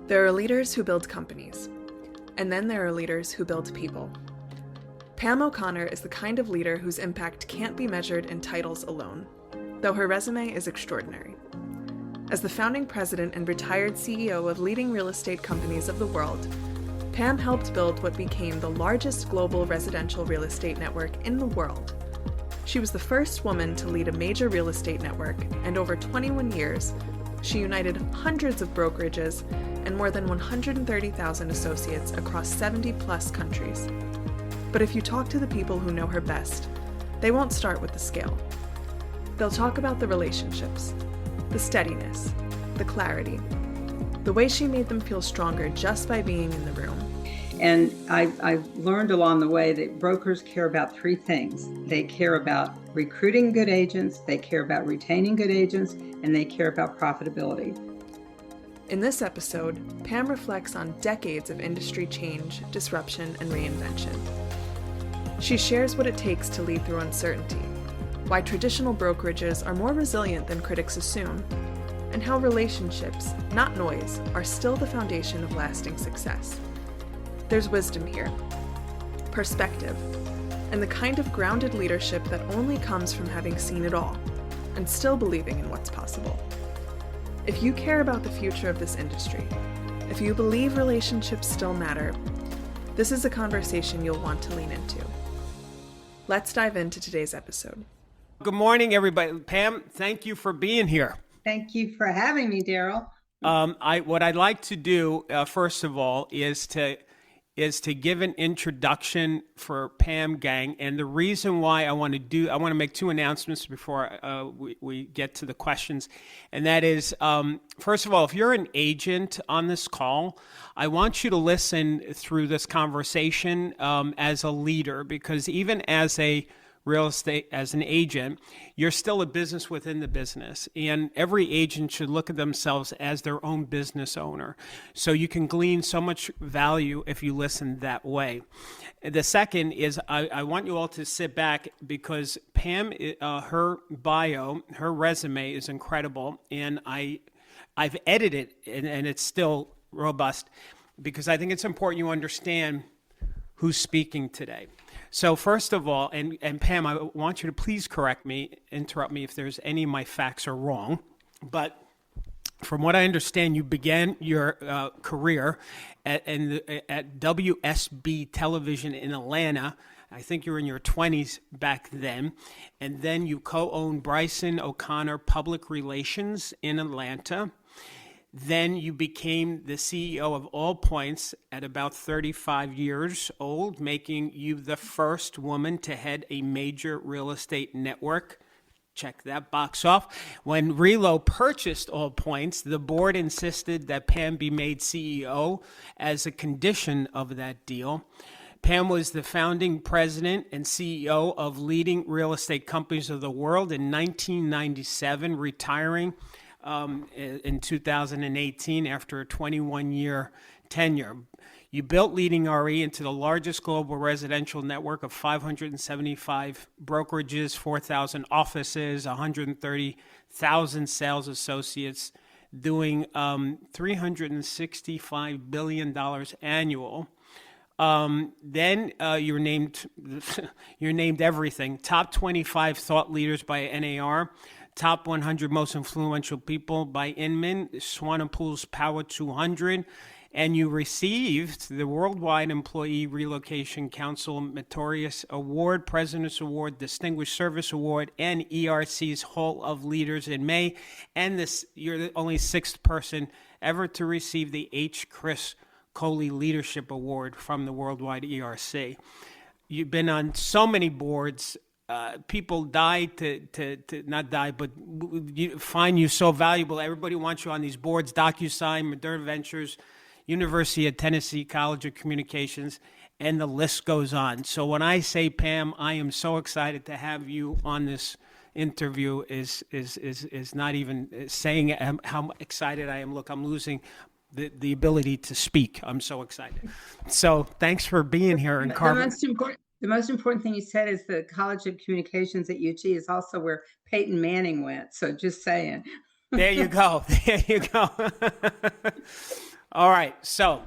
There are leaders who build companies, and then there are leaders who build people. Pam O'Connor is the kind of leader whose impact can't be measured in titles alone, though her resume is extraordinary. As the founding president and retired CEO of leading real estate companies of the world, Pam helped build what became the largest global residential real estate network in the world. She was the first woman to lead a major real estate network, and over 21 years, she united hundreds of brokerages and more than 130,000 associates across 70-plus countries. But if you talk to the people who know her best, they won't start with the scale. They'll talk about the relationships, the steadiness, the clarity, the way she made them feel stronger just by being in the room. And I've learned along the way that brokers care about three things. They care about recruiting good agents, they care about retaining good agents, and they care about profitability. In this episode, Pam reflects on decades of industry change, disruption, and reinvention. She shares what it takes to lead through uncertainty, why traditional brokerages are more resilient than critics assume, and how relationships, not noise, are still the foundation of lasting success. There's wisdom here, perspective, and the kind of grounded leadership that only comes from having seen it all and still believing in what's possible. If you care about the future of this industry, if you believe relationships still matter, this is a conversation you'll want to lean into. Let's dive into today's episode. Good morning, everybody. Pam, thank you for being here. Thank you for having me, Darryl. What I'd like to do, first of all, is to give an introduction for Pam Gang. And the reason why I want to make two announcements before we get to the questions. And that is, first of all, if you're an agent on this call, I want you to listen through this conversation as a leader, because even as an agent, you're still a business within the business. And every agent should look at themselves as their own business owner. So you can glean so much value if you listen that way. The second is I want you all to sit back, because Pam, her bio, her resume is incredible. And I've edited it, and it's still robust, because I think it's important you understand who's speaking today. So first of all, and Pam, I want you to please interrupt me if there's any of my facts are wrong. But from what I understand, you began your career at WSB Television in Atlanta. I think you were in your 20s back then. And then you co-owned Bryson O'Connor Public Relations in Atlanta. Then you became the CEO of All Points at about 35 years old, making you the first woman to head a major real estate network. Check that box off. When Relo purchased All Points, the board insisted that Pam be made CEO as a condition of that deal. Pam was the founding president and CEO of leading real estate companies of the world in 1997, retiring in 2018 after a 21-year tenure. You built LeadingRE into the largest global residential network of 575 brokerages, 4,000 offices, 130,000 sales associates, doing $365 billion annual. Then you're named everything. Top 25 thought leaders by NAR. Top 100 most influential people by Inman, Swanepoel's Power 200, and you received the Worldwide Employee Relocation Council Meritorious Award, President's Award, Distinguished Service Award, and ERC's Hall of Leaders in May. And you're the only sixth person ever to receive the H. Chris Coley Leadership Award from the Worldwide ERC. You've been on so many boards. People die not die, but find you so valuable. Everybody wants you on these boards: DocuSign, Moderna Ventures, University of Tennessee College of Communications, and the list goes on. So when I say, Pam, I am so excited to have you on this interview is not even saying how excited I am. Look, I'm losing the ability to speak. I'm so excited. So thanks for being here. And The most important thing you said is the College of Communications at UT is also where Peyton Manning went. So just saying. There you go. There you go. All right, so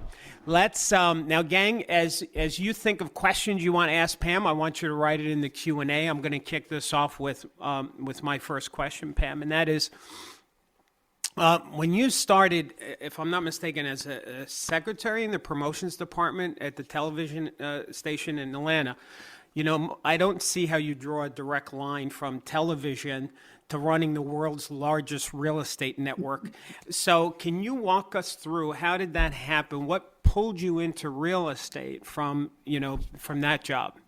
let's now, gang. As you think of questions you want to ask Pam, I want you to write it in the Q&A. I'm going to kick this off with my first question, Pam, and that is, when you started, if I'm not mistaken, as a secretary in the promotions department at the television station in Atlanta, you know, I don't see how you draw a direct line from television to running the world's largest real estate network. So can you walk us through how did that happen? What pulled you into real estate from that job?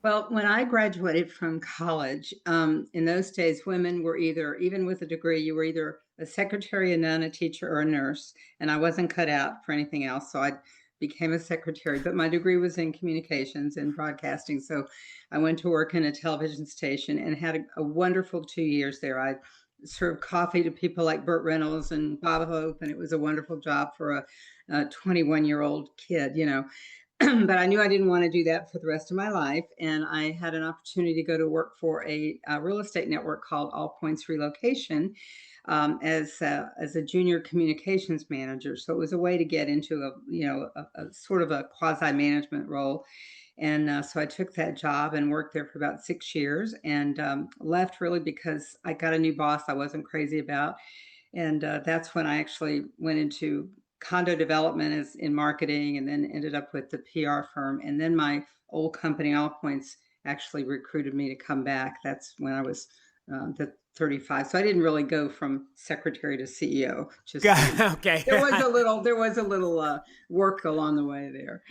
Well, when I graduated from college, in those days, women were either, even with a degree, you were either a secretary, a nun, a teacher, or a nurse. And I wasn't cut out for anything else. So I became a secretary, but my degree was in communications and broadcasting. So I went to work in a television station and had a wonderful 2 years there. I served coffee to people like Burt Reynolds and Bob Hope, and it was a wonderful job for a 21-year-old kid, you know. But I knew I didn't want to do that for the rest of my life. And I had an opportunity to go to work for a real estate network called All Points Relocation, as a junior communications manager. So it was a way to get into a sort of a quasi management role. And so I took that job and worked there for about 6 years, and left really because I got a new boss I wasn't crazy about. And that's when I actually went into condo development as in marketing, and then ended up with the PR firm. And then my old company, All Points, actually recruited me to come back. That's when I was the 35. So I didn't really go from secretary to CEO. Just Okay. there was a little work along the way there.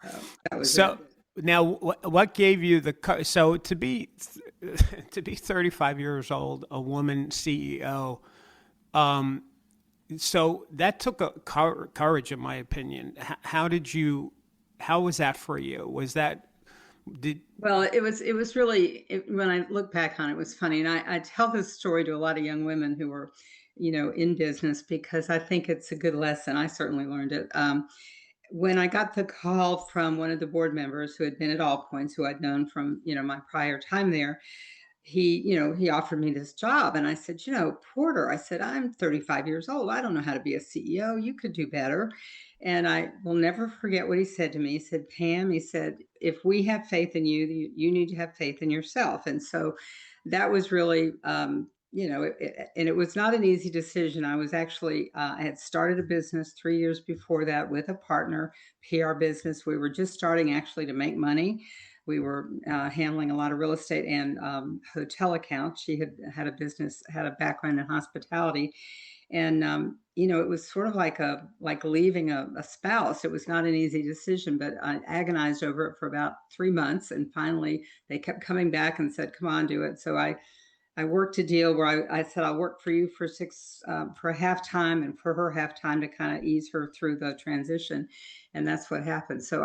So that was it. Now, what gave you so to be 35 years old, a woman CEO? So that took a courage, in my opinion. How was that for you? Well, it was really, when I look back on it, it was funny. And I tell this story to a lot of young women who are, in business, because I think it's a good lesson. I certainly learned it. When I got the call from one of the board members who had been at All Points, who I'd known from, my prior time there, he offered me this job. And I said, Porter, I said, I'm 35 years old. I don't know how to be a CEO. You could do better. And I will never forget what he said to me. He said, Pam, he said, if we have faith in you, you need to have faith in yourself. And so that was really, and it was not an easy decision. I was actually, I had started a business 3 years before that with a partner, PR business. We were just starting actually to make money. We were handling a lot of real estate and hotel accounts. She had a business, had a background in hospitality. And, it was sort of like leaving a spouse. It was not an easy decision, but I agonized over it for about 3 months. And finally, they kept coming back and said, come on, do it. So I worked a deal where I said, I'll work for you for for half time and for her half time to kind of ease her through the transition. And that's what happened. So,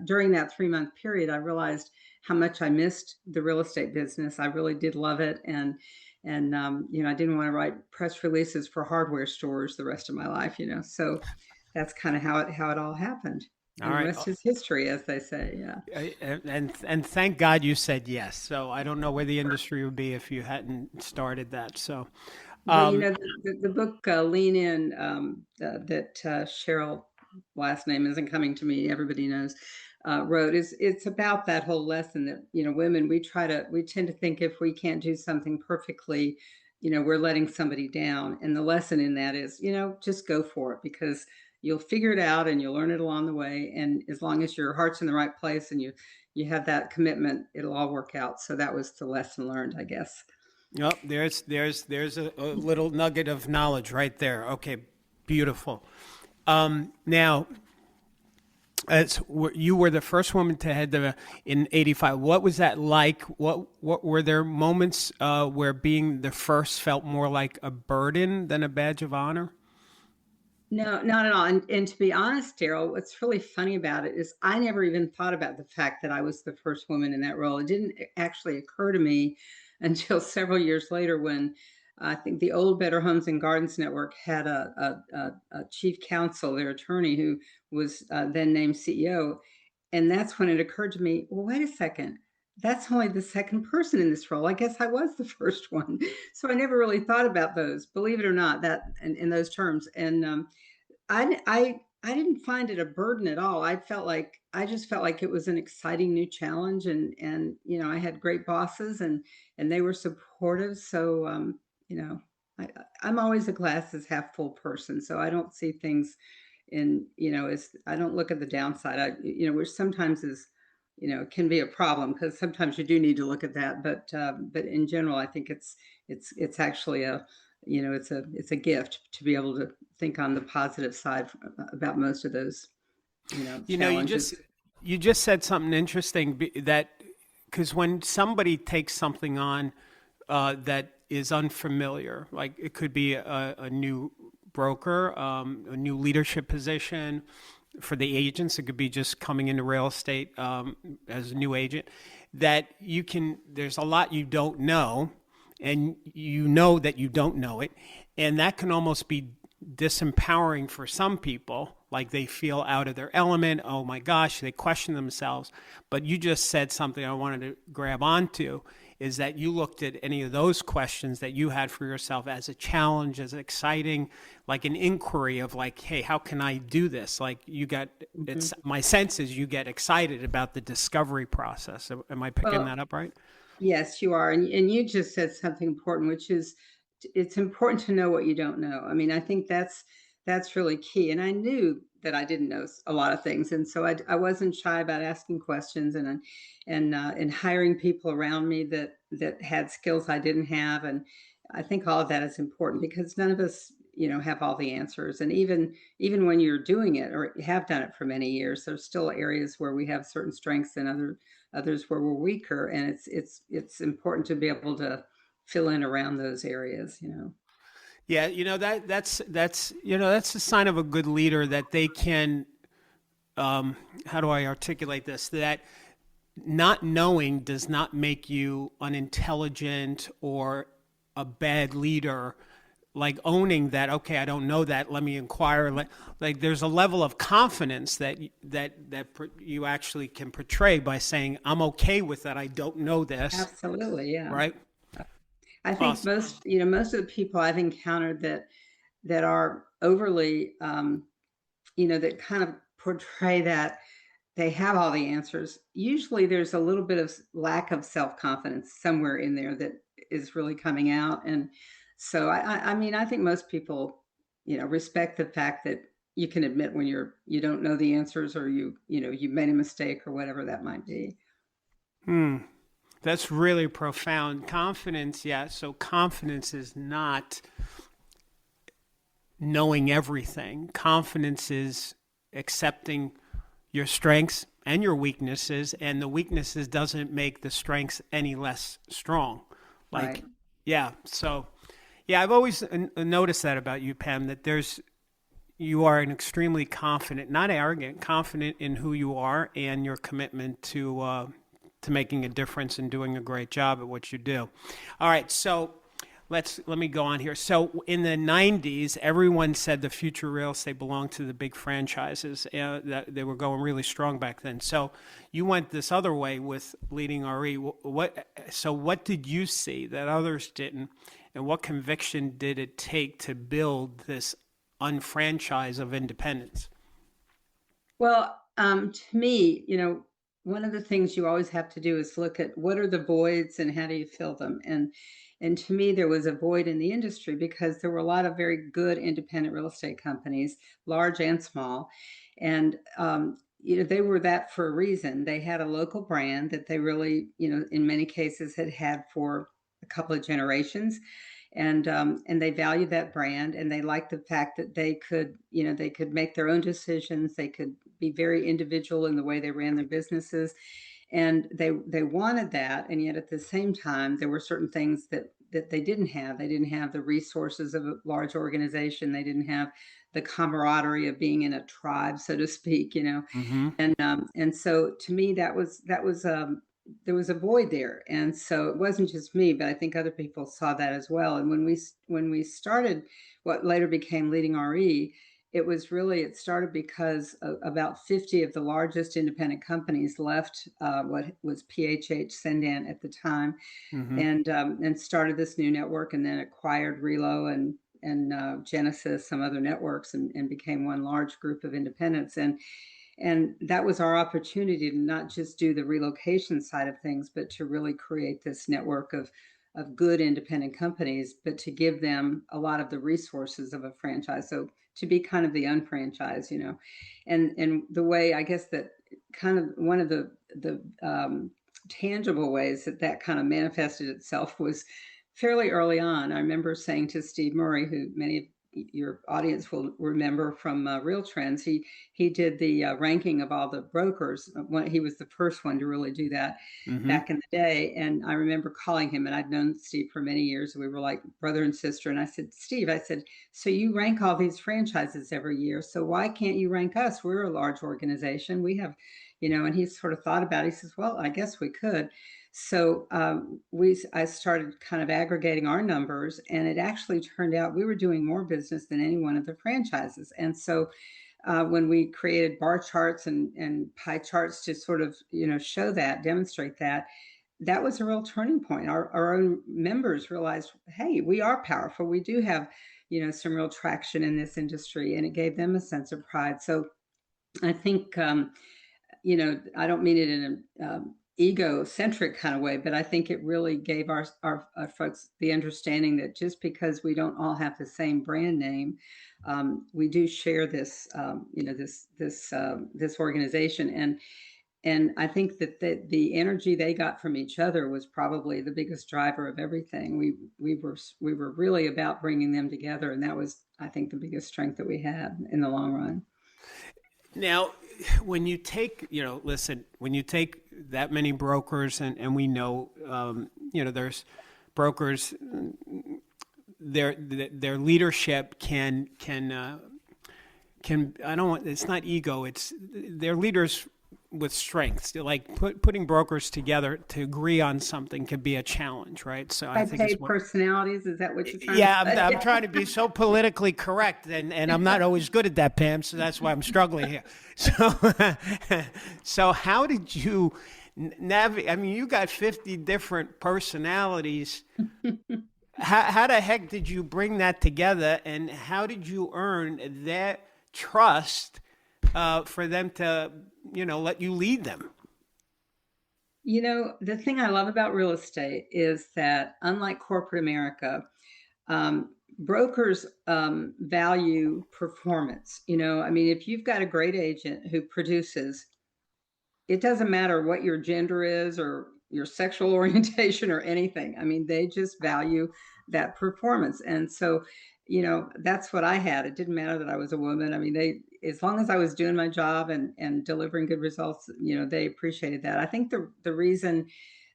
during that 3-month period, I realized how much I missed the real estate business. I really did love it. And I didn't want to write press releases for hardware stores the rest of my life, so that's kind of how it all happened. All and right. The rest is history, as they say. Yeah. And thank God you said yes. So I don't know where the industry would be if you hadn't started that. So, Well, the book Lean In, that Cheryl, last name isn't coming to me, everybody knows, wrote, it's about that whole lesson that, women, we tend to think if we can't do something perfectly, we're letting somebody down. And the lesson in that is, just go for it, because you'll figure it out and you'll learn it along the way. And as long as your heart's in the right place and you have that commitment, it'll all work out. So that was the lesson learned, I guess. Oh, there's a little nugget of knowledge right there. Okay, beautiful. Now, you were the first woman to head in '85. What was that like? What were there moments where being the first felt more like a burden than a badge of honor? No, not at all. And to be honest, Darryl, what's really funny about it is I never even thought about the fact that I was the first woman in that role. It didn't actually occur to me until several years later, when I think the old Better Homes and Gardens Network had a chief counsel, their attorney, who was then named CEO. And that's when it occurred to me, well, wait a second. That's only the second person in this role. I guess I was the first one. So I never really thought about those, believe it or not, that in those terms. And I didn't find it a burden at all. I just felt like it was an exciting new challenge, and I had great bosses, and they were supportive. So you know, I I'm always a glass is half full person. So I don't see things as I don't look at the downside. Which sometimes is can be a problem, because sometimes you do need to look at that. But in general, I think it's actually it's a gift to be able to think on the positive side about most of those challenges. You just said something interesting, that because when somebody takes something on that is unfamiliar, like it could be a new broker, a new leadership position. For the agents, it could be just coming into real estate as a new agent, that there's a lot you don't know, and you know that you don't know it. And that can almost be disempowering for some people, like they feel out of their element. Oh my gosh, they question themselves. But you just said something I wanted to grab onto, is that you looked at any of those questions that you had for yourself as a challenge, as exciting, like an inquiry of like, hey, how can I do this? Like it's my sense is you get excited about the discovery process. Am I picking that up right? Yes, you are. And you just said something important, which is it's important to know what you don't know. I mean, I think that's really key. And I knew that I didn't know a lot of things, and so I wasn't shy about asking questions, and hiring people around me that had skills I didn't have. And I think all of that is important, because none of us have all the answers. And even when you're doing it or have done it for many years, there's still areas where we have certain strengths and others where we're weaker, and it's important to be able to fill in around those areas. Yeah, that's that's a sign of a good leader, that they can how do I articulate this? That not knowing does not make you unintelligent or a bad leader. Like owning that, okay, I don't know that, let me inquire. Like there's a level of confidence that you actually can portray by saying, I'm okay with that, I don't know this. Absolutely, yeah. Right? I think Awesome. most of the people I've encountered that are overly, that kind of portray that they have all the answers. Usually, there's a little bit of lack of self-confidence somewhere in there that is really coming out. And so, I mean, I think most people, respect the fact that you can admit when you don't know the answers, or you made a mistake, or whatever that might be. That's really profound. Confidence, yeah. So confidence is not knowing everything. Confidence is accepting your strengths and your weaknesses, and the weaknesses doesn't make the strengths any less strong. Like, Right. yeah. So, yeah, I've always noticed that about you, Pam, that you are an extremely confident, not arrogant, confident in who you are and your commitment to making a difference and doing a great job at what you do. All right, so let me go on here. So in the 90s, everyone said the future real estate belonged to the big franchises. That they were going really strong back then. So you went this other way with LeadingRE. What did you see that others didn't, and what conviction did it take to build this unfranchise of independence? Well, to me, one of the things you always have to do is look at what are the voids and how do you fill them. And to me, there was a void in the industry, because there were a lot of very good independent real estate companies, large and small. And they were that for a reason. They had a local brand that they really, in many cases had for a couple of generations. And they valued that brand, and they liked the fact that they could make their own decisions. They could be very individual in the way they ran their businesses, and they wanted that. And yet at the same time, there were certain things that they didn't have. They didn't have the resources of a large organization. They didn't have the camaraderie of being in a tribe, so to speak. Mm-hmm. And so to me, there was a void there. And so it wasn't just me, but I think other people saw that as well. And when we started what later became LeadingRE, it started because about 50 of the largest independent companies left what was PHH at the time, Mm-hmm. and started this new network, and then acquired Relo, Genesis, some other networks, and became one large group of independents. And that was our opportunity to not just do the relocation side of things, but to really create this network of good independent companies, but to give them a lot of the resources of a franchise. So to be kind of the unfranchised, and the way, I guess, that kind of one of the tangible ways that kind of manifested itself was fairly early on. I remember saying to Steve Murray, who many of your audience will remember from Real Trends, he did the ranking of all the brokers. He was the first one to really do that back in the day. And I remember calling him, and I'd known Steve for many years. We were like brother and sister. And I said, Steve, so you rank all these franchises every year. So why can't you rank us? We're a large organization. We have, and he sort of thought about it. He says, well, I guess we could. So I started kind of aggregating our numbers, and it actually turned out we were doing more business than any one of the franchises. And so when we created bar charts and pie charts to sort of, demonstrate that was a real turning point. Our own members realized, hey, we are powerful. We do have, some real traction in this industry, and it gave them a sense of pride. So I think, I don't mean it in a egocentric kind of way, but I think it really gave our folks the understanding that just because we don't all have the same brand name, we do share this, this organization. And I think that the energy they got from each other was probably the biggest driver of everything. We were really about bringing them together, and that was, I think, the biggest strength that we had in the long run. Now, when you take, when you take that many brokers, and we know, there's brokers, their leadership can it's not ego, it's they're leaders with strengths. Like putting brokers together to agree on something can be a challenge, right? So I think it's personalities. Is that what you're trying to say? I'm trying to be so politically correct, and I'm not always good at that, Pam. So that's why I'm struggling here. So how did you navigate? I mean, you got 50 different personalities. How the heck did you bring that together, and how did you earn that trust for them to, let you lead them? The thing I love about real estate is that, unlike corporate America, brokers value performance. If you've got a great agent who produces, it doesn't matter what your gender is or your sexual orientation or anything. They just value that performance. And so, that's what I had. It didn't matter that I was a woman. As long as I was doing my job and delivering good results, they appreciated that. I think the reason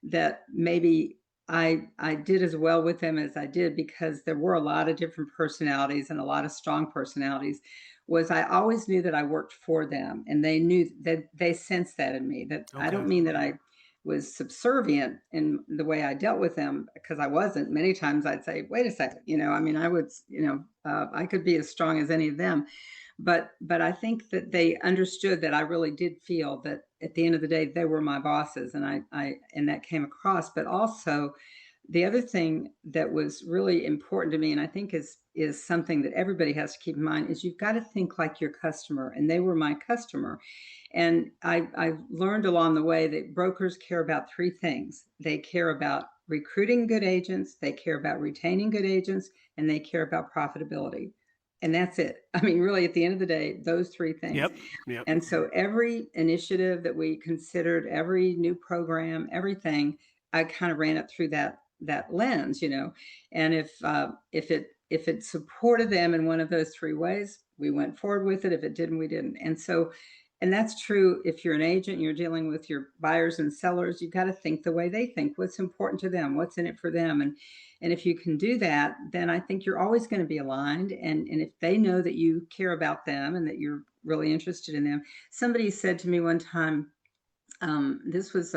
that maybe I did as well with them as I did, because there were a lot of different personalities and a lot of strong personalities, was I always knew that I worked for them, and they knew that, they sensed that in me. That okay. I don't mean that I was subservient in the way I dealt with them, because I wasn't. Many times I'd say, wait a second, I would, I could be as strong as any of them. But I think that they understood that I really did feel that at the end of the day, they were my bosses, and and that came across. But also, the other thing that was really important to me, and I think is something that everybody has to keep in mind, is you've got to think like your customer, and they were my customer. And I've learned along the way that brokers care about three things. They care about recruiting good agents, they care about retaining good agents, and they care about profitability. And that's it. Really, at the end of the day, those three things. Yep. And so every initiative that we considered, every new program, everything, I kind of ran it through that lens, And if it supported them in one of those three ways, we went forward with it. If it didn't, we didn't. And that's true if you're an agent, you're dealing with your buyers and sellers, you've got to think the way they think. What's important to them? What's in it for them? And if you can do that, then I think you're always going to be aligned. And if they know that you care about them and that you're really interested in them. Somebody said to me one time, this was,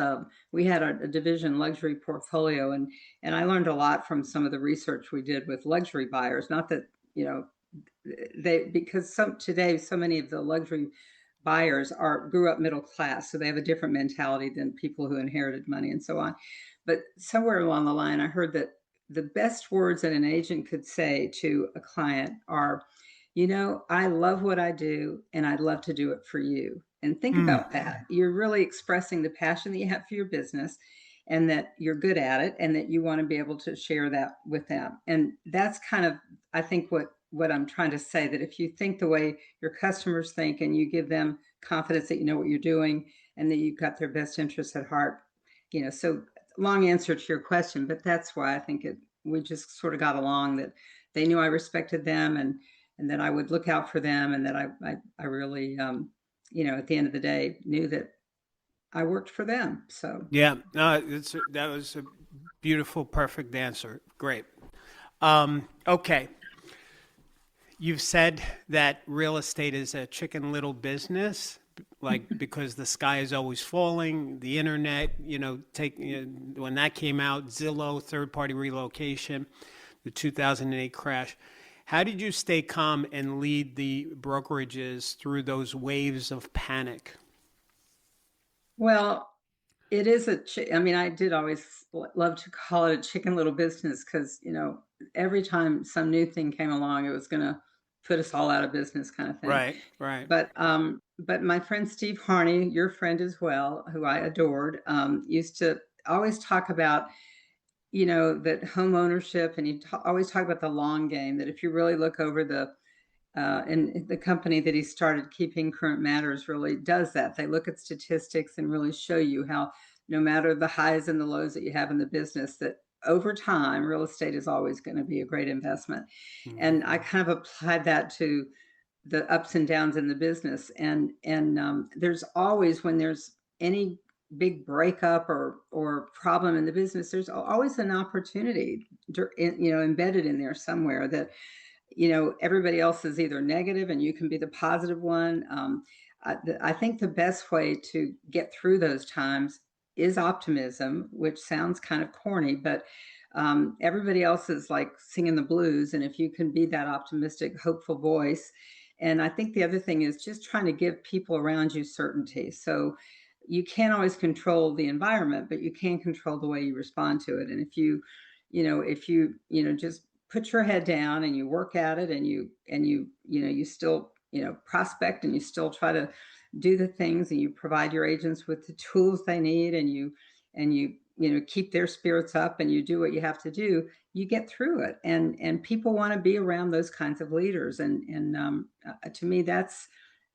we had a division luxury portfolio, and I learned a lot from some of the research we did with luxury buyers. Not that, because today, so many of the luxury buyers grew up middle class, so they have a different mentality than people who inherited money and so on. But somewhere along the line, I heard that the best words that an agent could say to a client are, I love what I do and I'd love to do it for you. And think about that. You're really expressing the passion that you have for your business and that you're good at it and that you want to be able to share that with them. And that's kind of, I think, what I'm trying to say, that if you think the way your customers think and you give them confidence that you know what you're doing and that you've got their best interests at heart, so long answer to your question, but that's why I think we just sort of got along, that they knew I respected them and that I would look out for them, and that I really, at the end of the day, knew that I worked for them. So yeah, that was a beautiful, perfect answer. Great. Okay. You've said that real estate is a chicken little business, like because the sky is always falling, the internet, when that came out, Zillow, third-party relocation, the 2008 crash. How did you stay calm and lead the brokerages through those waves of panic? Well, it is I did always love to call it a chicken little business because, every time some new thing came along, it was going to put us all out of business, kind of thing. Right. But my friend Steve Harney, your friend as well, who I adored, used to always talk about, that home ownership, and he always talk about the long game, that if you really look over and the company that he started, Keeping Current Matters, really does that. They look at statistics and really show you how no matter the highs and the lows that you have in the business, that over time, real estate is always going to be a great investment. Mm-hmm. And I kind of applied that to the ups and downs in the business. And there's always, when there's any big breakup or problem in the business, there's always an opportunity, embedded in there somewhere, that everybody else is either negative and you can be the positive one. I think the best way to get through those times is optimism, which sounds kind of corny, but everybody else is like singing the blues. And if you can be that optimistic, hopeful voice. And I think the other thing is just trying to give people around you certainty. So you can't always control the environment, but you can control the way you respond to it. And if you just put your head down and you work at it and you still, prospect, and you still try to do the things, and you provide your agents with the tools they need, and you keep their spirits up, and you do what you have to do, you get through it. And people want to be around those kinds of leaders. And to me,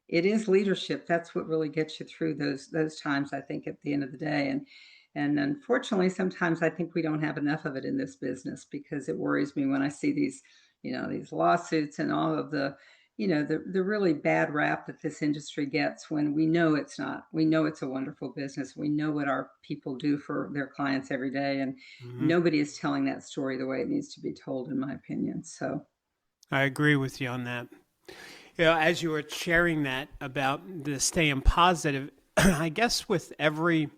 it is leadership. That's what really gets you through those times, I think, at the end of the day. And unfortunately, sometimes I think we don't have enough of it in this business, because it worries me when I see these lawsuits and all of the really bad rap that this industry gets, when we know it's not. We know it's a wonderful business. We know what our people do for their clients every day. And nobody is telling that story the way it needs to be told, in my opinion. So I agree with you on that. As you were sharing that about the staying positive, I guess with every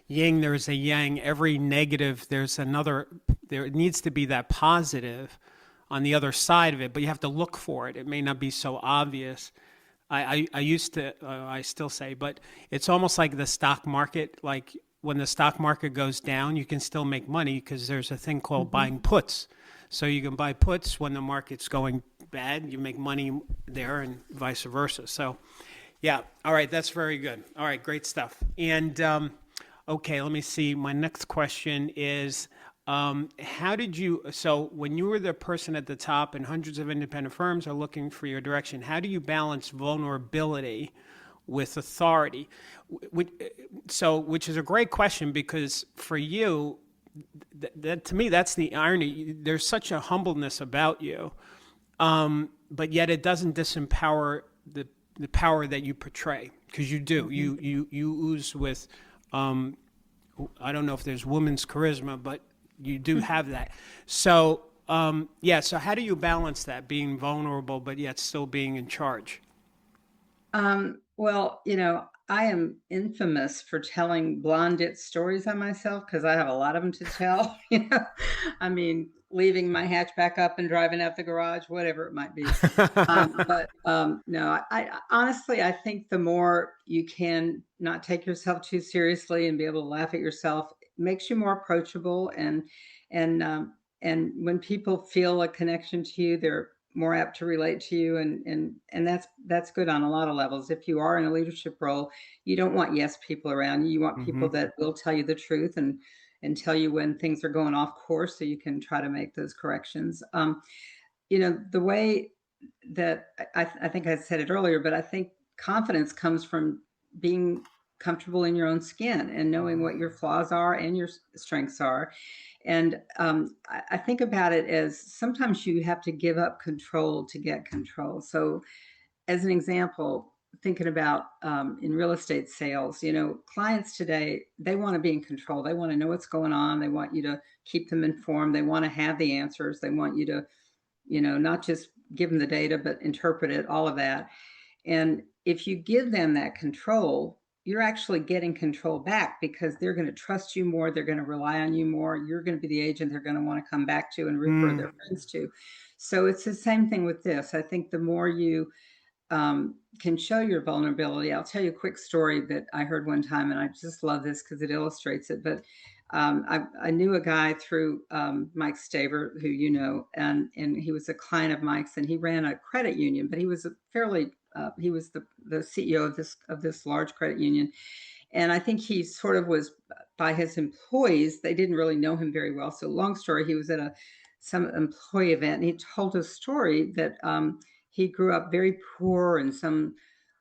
yin, there's a yang. Every negative, there's another. There needs to be that positive on the other side of it, but you have to look for it. It may not be so obvious. I used to, I still say, but it's almost like the stock market. Like when the stock market goes down, you can still make money because there's a thing called buying puts. So you can buy puts when the market's going bad, you make money there, and vice versa. So yeah, all right, that's very good. All right, great stuff. And okay, let me see. My next question is, so when you were the person at the top and hundreds of independent firms are looking for your direction, how do you balance vulnerability with authority? Which is a great question, because for you, that to me, that's the irony. There's such a humbleness about you, but yet it doesn't disempower the power that you portray, because you do. You ooze with, I don't know if there's woman's charisma, but you do have that. So, so how do you balance that, being vulnerable, but yet still being in charge? Well, I am infamous for telling blonde stories on myself, because I have a lot of them to tell. Leaving my hatchback up and driving out the garage, whatever it might be. No, I honestly, I think the more you can not take yourself too seriously and be able to laugh at yourself makes you more approachable, and when people feel a connection to you, they're more apt to relate to you, and that's good on a lot of levels. If you are in a leadership role, you don't want yes people around you. You want people that will tell you the truth and tell you when things are going off course, so you can try to make those corrections. The way that I think I said it earlier, but I think confidence comes from being comfortable in your own skin and knowing what your flaws are and your strengths are. And I think about it as sometimes you have to give up control to get control. So as an example, thinking about in real estate sales, clients today, they want to be in control. They want to know what's going on. They want you to keep them informed. They want to have the answers. They want you to, not just give them the data, but interpret it, all of that. And if you give them that control, you're actually getting control back, because they're going to trust you more. They're going to rely on you more. You're going to be the agent they're going to want to come back to and refer their friends to. So it's the same thing with this. I think the more you can show your vulnerability. I'll tell you a quick story that I heard one time, and I just love this because it illustrates it. But I knew a guy through Mike Staver, who and he was a client of Mike's, and he ran a credit union, but he was he was the CEO of this large credit union. And I think he sort of was, by his employees, they didn't really know him very well. So long story, he was at some employee event, and he told a story that he grew up very poor in some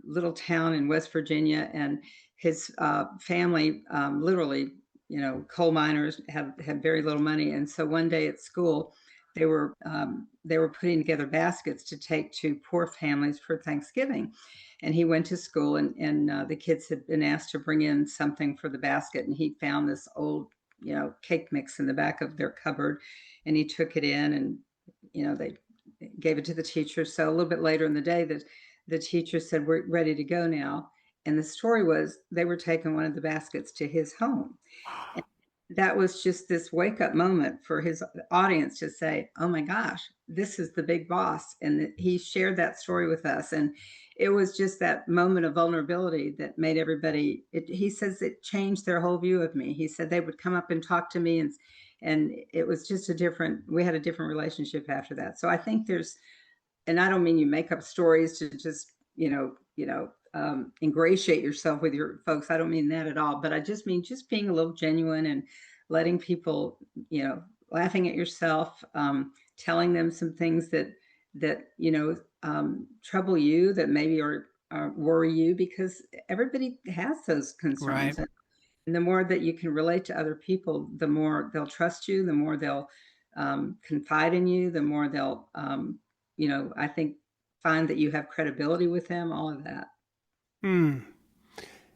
little town in West Virginia, and his family, literally, coal miners, had very little money. And so one day at school, they were putting together baskets to take to poor families for Thanksgiving. And he went to school, and the kids had been asked to bring in something for the basket. And he found this old, cake mix in the back of their cupboard, and he took it in, and, they gave it to the teacher. So a little bit later in the day, the teacher said, "We're ready to go now." And the story was they were taking one of the baskets to his home. And that was just this wake up moment for his audience to say, "Oh my gosh, this is the big boss." And he shared that story with us. And it was just that moment of vulnerability that made everybody, he says it changed their whole view of me. He said they would come up and talk to me, and it was just we had a different relationship after that. So I think and I don't mean you make up stories to just, ingratiate yourself with your folks. I don't mean that at all, but I just mean just being a little genuine and letting people, laughing at yourself, telling them some things that trouble you, that maybe are worry you, because everybody has those concerns. Right. And the more that you can relate to other people, the more they'll trust you, the more they'll confide in you, the more they'll, I think, find that you have credibility with them, all of that.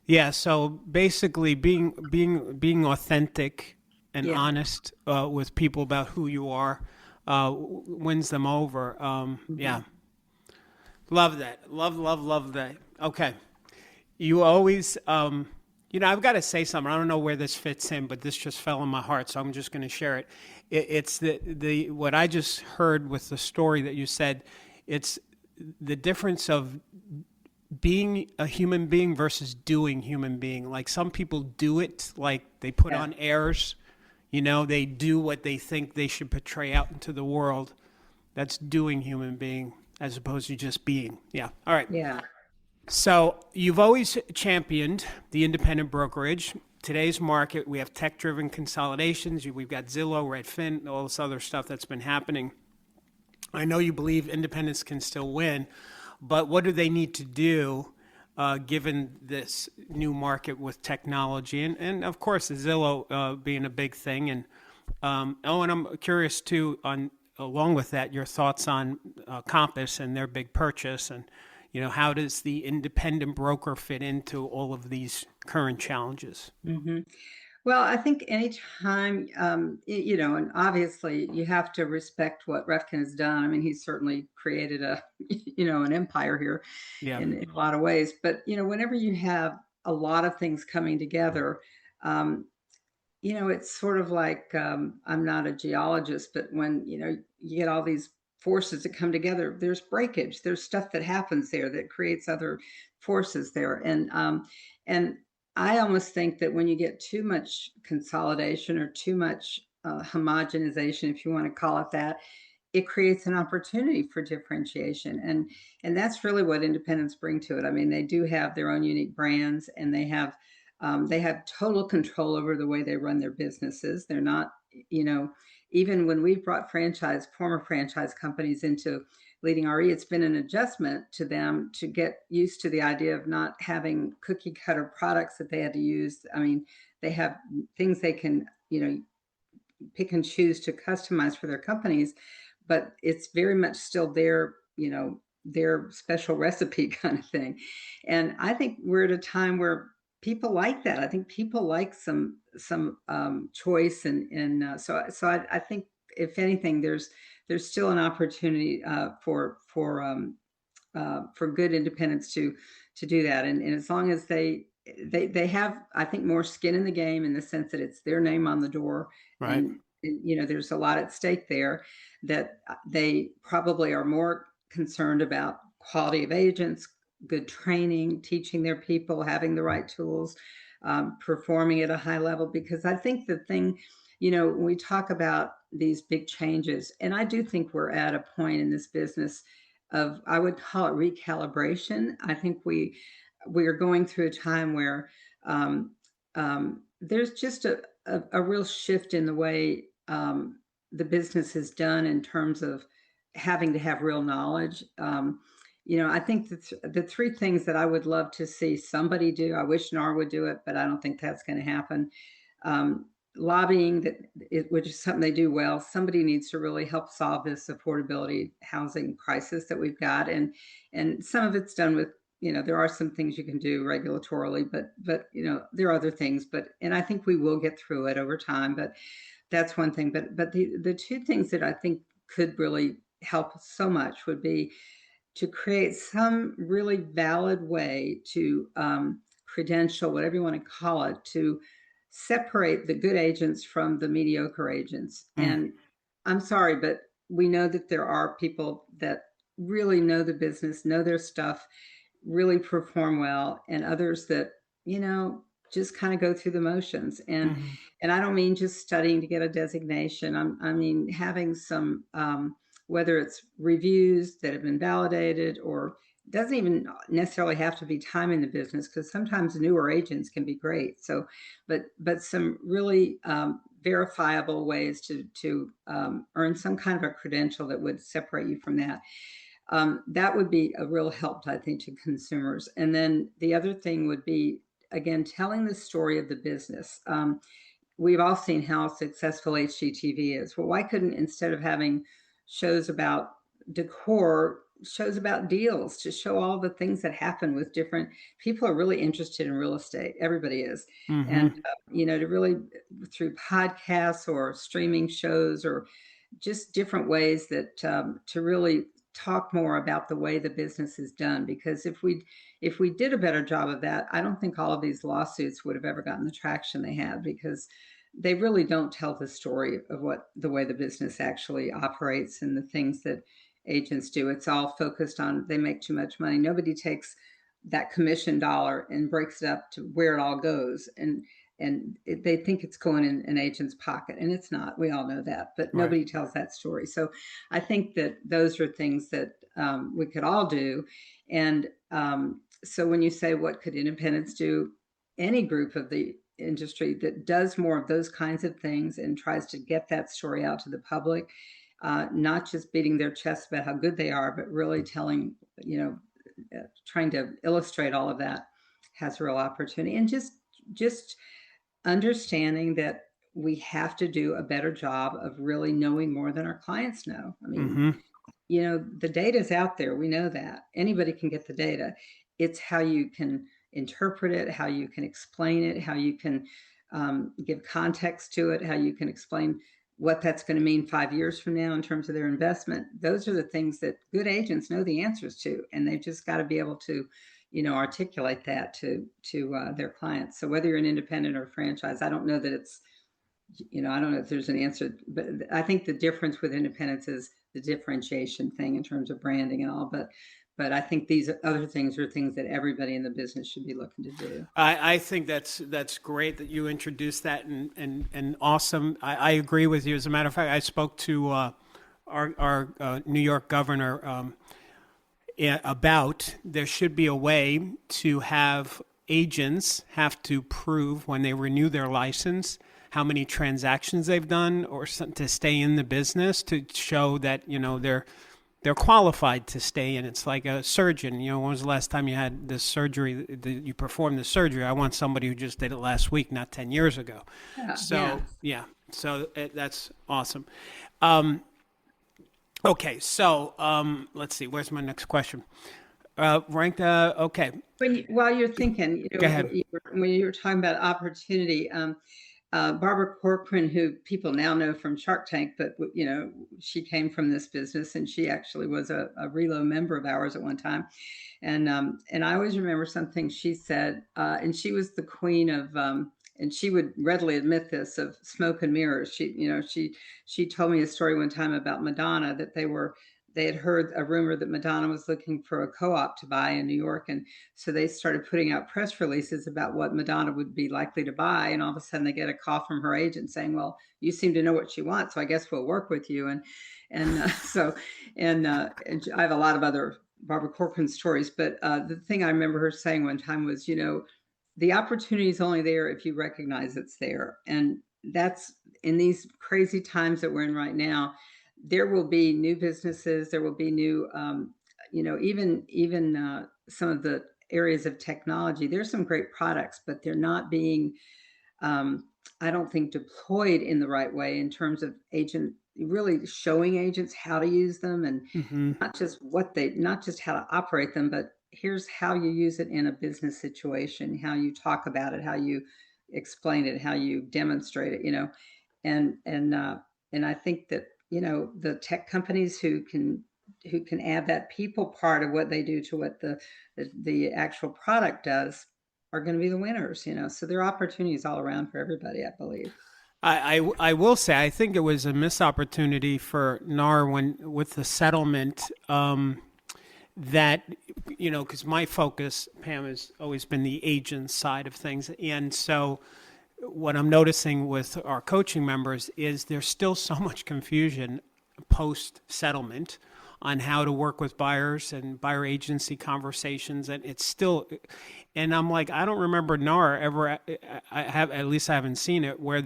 Yeah. So basically being authentic and honest with people about who you are wins them over. Yeah. Love that. Love that. Okay. You always, I've got to say something. I don't know where this fits in, but this just fell in my heart, so I'm just going to share it. It's the what I just heard with the story that you said. It's the difference of being a human being versus doing human being. Like some people do it, like they put on airs, they do what they think they should portray out into the world. That's doing human being as opposed to just being. Yeah. All right. Yeah. So you've always championed the independent brokerage. Today's market, we have tech-driven consolidations. We've got Zillow, Redfin, all this other stuff that's been happening. I know you believe independents can still win, but what do they need to do given this new market with technology? And of course, Zillow being a big thing. And and I'm curious too, along with that, your thoughts on Compass and their big purchase, and how does the independent broker fit into all of these current challenges? Mm-hmm. Well, I think anytime, and obviously you have to respect what Refkin has done. I mean, he's certainly created an empire here in a lot of ways. But, whenever you have a lot of things coming together, it's sort of like, I'm not a geologist, but when, you get all these forces that come together, there's breakage, there's stuff that happens there that creates other forces there. And I almost think that when you get too much consolidation or too much homogenization, if you want to call it that, it creates an opportunity for differentiation. And that's really what independents bring to it. I mean, they do have their own unique brands, and they have total control over the way they run their businesses. They're not, you know, even when we've brought former franchise companies into LeadingRE, it's been an adjustment to them to get used to the idea of not having cookie cutter products that they had to use. I mean, they have things they can, pick and choose to customize for their companies, but it's very much still their special recipe kind of thing. And I think we're at a time where people like that. I think people like some choice, and so I think if anything, there's still an opportunity for good independents to do that, and as long as they have, I think, more skin in the game, in the sense that it's their name on the door, right? And there's a lot at stake there, that they probably are more concerned about quality of agents, good training, teaching their people, having the right tools, performing at a high level. Because I think the thing, when we talk about these big changes, and I do think we're at a point in this business of, I would call it recalibration. I think we are going through a time where there's just a real shift in the way the business is done, in terms of having to have real knowledge. I think the three things that I would love to see somebody do, I wish NAR would do it, but I don't think that's going to happen. Lobbying, which is something they do well. Somebody needs to really help solve this affordability housing crisis that we've got, and some of it's done with, there are some things you can do regulatorily, but there are other things, and I think we will get through it over time. But that's one thing. But the two things that I think could really help so much would be to create some really valid way to credential, whatever you want to call it, to separate the good agents from the mediocre agents. And I'm sorry, but we know that there are people that really know the business, know their stuff, really perform well, and others that, just kind of go through the motions. And I don't mean just studying to get a designation. I mean having some, whether it's reviews that have been validated, or doesn't even necessarily have to be time in the business, because sometimes newer agents can be great. So, but some really verifiable ways to earn some kind of a credential that would separate you from that. That would be a real help, I think, to consumers. And then the other thing would be, again, telling the story of the business. We've all seen how successful HGTV is. Well, why couldn't, instead of having shows about decor, shows about deals, to show all the things that happen with different people are really interested in real estate. Everybody is. And, to really, through podcasts or streaming shows, or just different ways that to really talk more about the way the business is done. Because if we did a better job of that, I don't think all of these lawsuits would have ever gotten the traction they have, because they really don't tell the story of the way the business actually operates and the things that agents do. It's all focused on, they make too much money. Nobody takes that commission dollar and breaks it up to where it all goes. And they think it's going in an agent's pocket, and it's not. We all know that, but nobody tells that story. So I think that those are things that we could all do. And so when you say, what could independents do? Any group of the industry that does more of those kinds of things and tries to get that story out to the public, not just beating their chest about how good they are, but really telling, trying to illustrate all of that, has a real opportunity. And just understanding that we have to do a better job of really knowing more than our clients know. I mean, the data is out there. We know that anybody can get the data. It's how you can interpret it, how you can explain it, how you can give context to it, how you can explain what that's going to mean 5 years from now in terms of their investment. Those are the things that good agents know the answers to, and they've just got to be able to articulate that to their clients. So whether you're an independent or franchise, I don't know that it's, I don't know if there's an answer, but I think the difference with independents is the differentiation thing in terms of branding and all. But I think these other things are things that everybody in the business should be looking to do. I think that's great that you introduced that, and awesome. I agree with you. As a matter of fact, I spoke to our New York governor about there should be a way to have agents have to prove when they renew their license how many transactions they've done or to stay in the business, to show that they're qualified to stay in. It's like a surgeon. When was the last time you had this surgery, you performed the surgery? I want somebody who just did it last week, not 10 years ago. Yeah. So that's awesome. Okay, so let's see. Where's my next question? Okay. While you're thinking, Go ahead. When you were talking about opportunity, Barbara Corcoran, who people now know from Shark Tank, but she came from this business, and she actually was a Relo member of ours at one time. And I always remember something she said, and she was the queen of, and she would readily admit this, of smoke and mirrors. She told me a story one time about Madonna, that they had heard a rumor that Madonna was looking for a co-op to buy in New York. And so they started putting out press releases about what Madonna would be likely to buy. And all of a sudden they get a call from her agent saying, well, you seem to know what she wants, so I guess we'll work with you. And I have a lot of other Barbara Corcoran stories, but the thing I remember her saying one time was, the opportunity is only there if you recognize it's there. And that's, in these crazy times that we're in right now, there will be new businesses. There will be new, even some of the areas of technology. There's some great products, but they're not being, I don't think, deployed in the right way in terms of really showing agents how to use them, and not just how to operate them, but here's how you use it in a business situation, how you talk about it, how you explain it, how you demonstrate it, and I think that, the tech companies who can add that people part of what they do to what the actual product does are going to be the winners, so there are opportunities all around for everybody, I believe. I will say, I think it was a missed opportunity for NAR with the settlement, that, because my focus, Pam, has always been the agent side of things. And so what I'm noticing with our coaching members is there's still so much confusion post-settlement on how to work with buyers and buyer agency conversations. And it's still, and I'm like, I don't remember NAR ever, at least I haven't seen it, where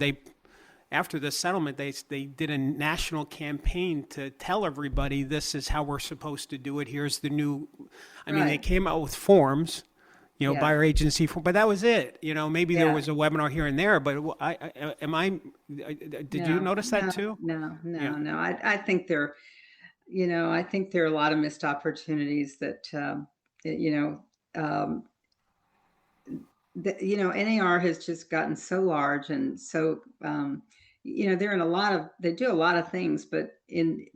after the settlement, they did a national campaign to tell everybody this is how we're supposed to do it. Here's the new, they came out with forms, buyer agency form, but that was it. Maybe there was a webinar here and there, but did you notice that too? No. I think there are a lot of missed opportunities that, NAR has just gotten so large and so, they're in they do a lot of things, but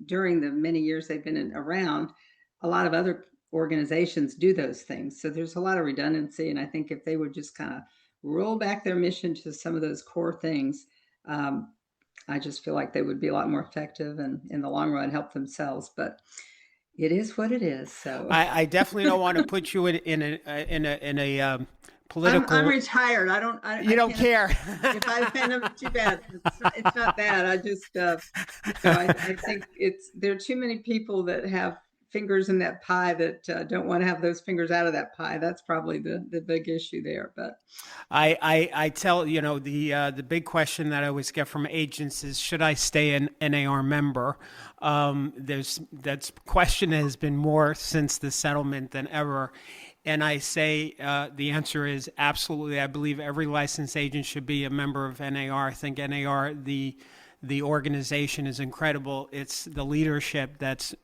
during the many years they've been around, a lot of other organizations do those things. So there's a lot of redundancy. And I think if they would just kind of roll back their mission to some of those core things, I just feel like they would be a lot more effective and in the long run help themselves. But it is what it is. So I definitely don't want to put you in a political. I'm retired. You don't care. If I offend them, too bad. It's not bad. I just, I think there are too many people that have fingers in that pie that don't want to have those fingers out of that pie. That's probably the big issue there. But I tell the big question that I always get from agents is, should I stay an NAR member? That question has been more since the settlement than ever. And I say the answer is absolutely. I believe every licensed agent should be a member of NAR. I think NAR, the organization, is incredible. It's the leadership that's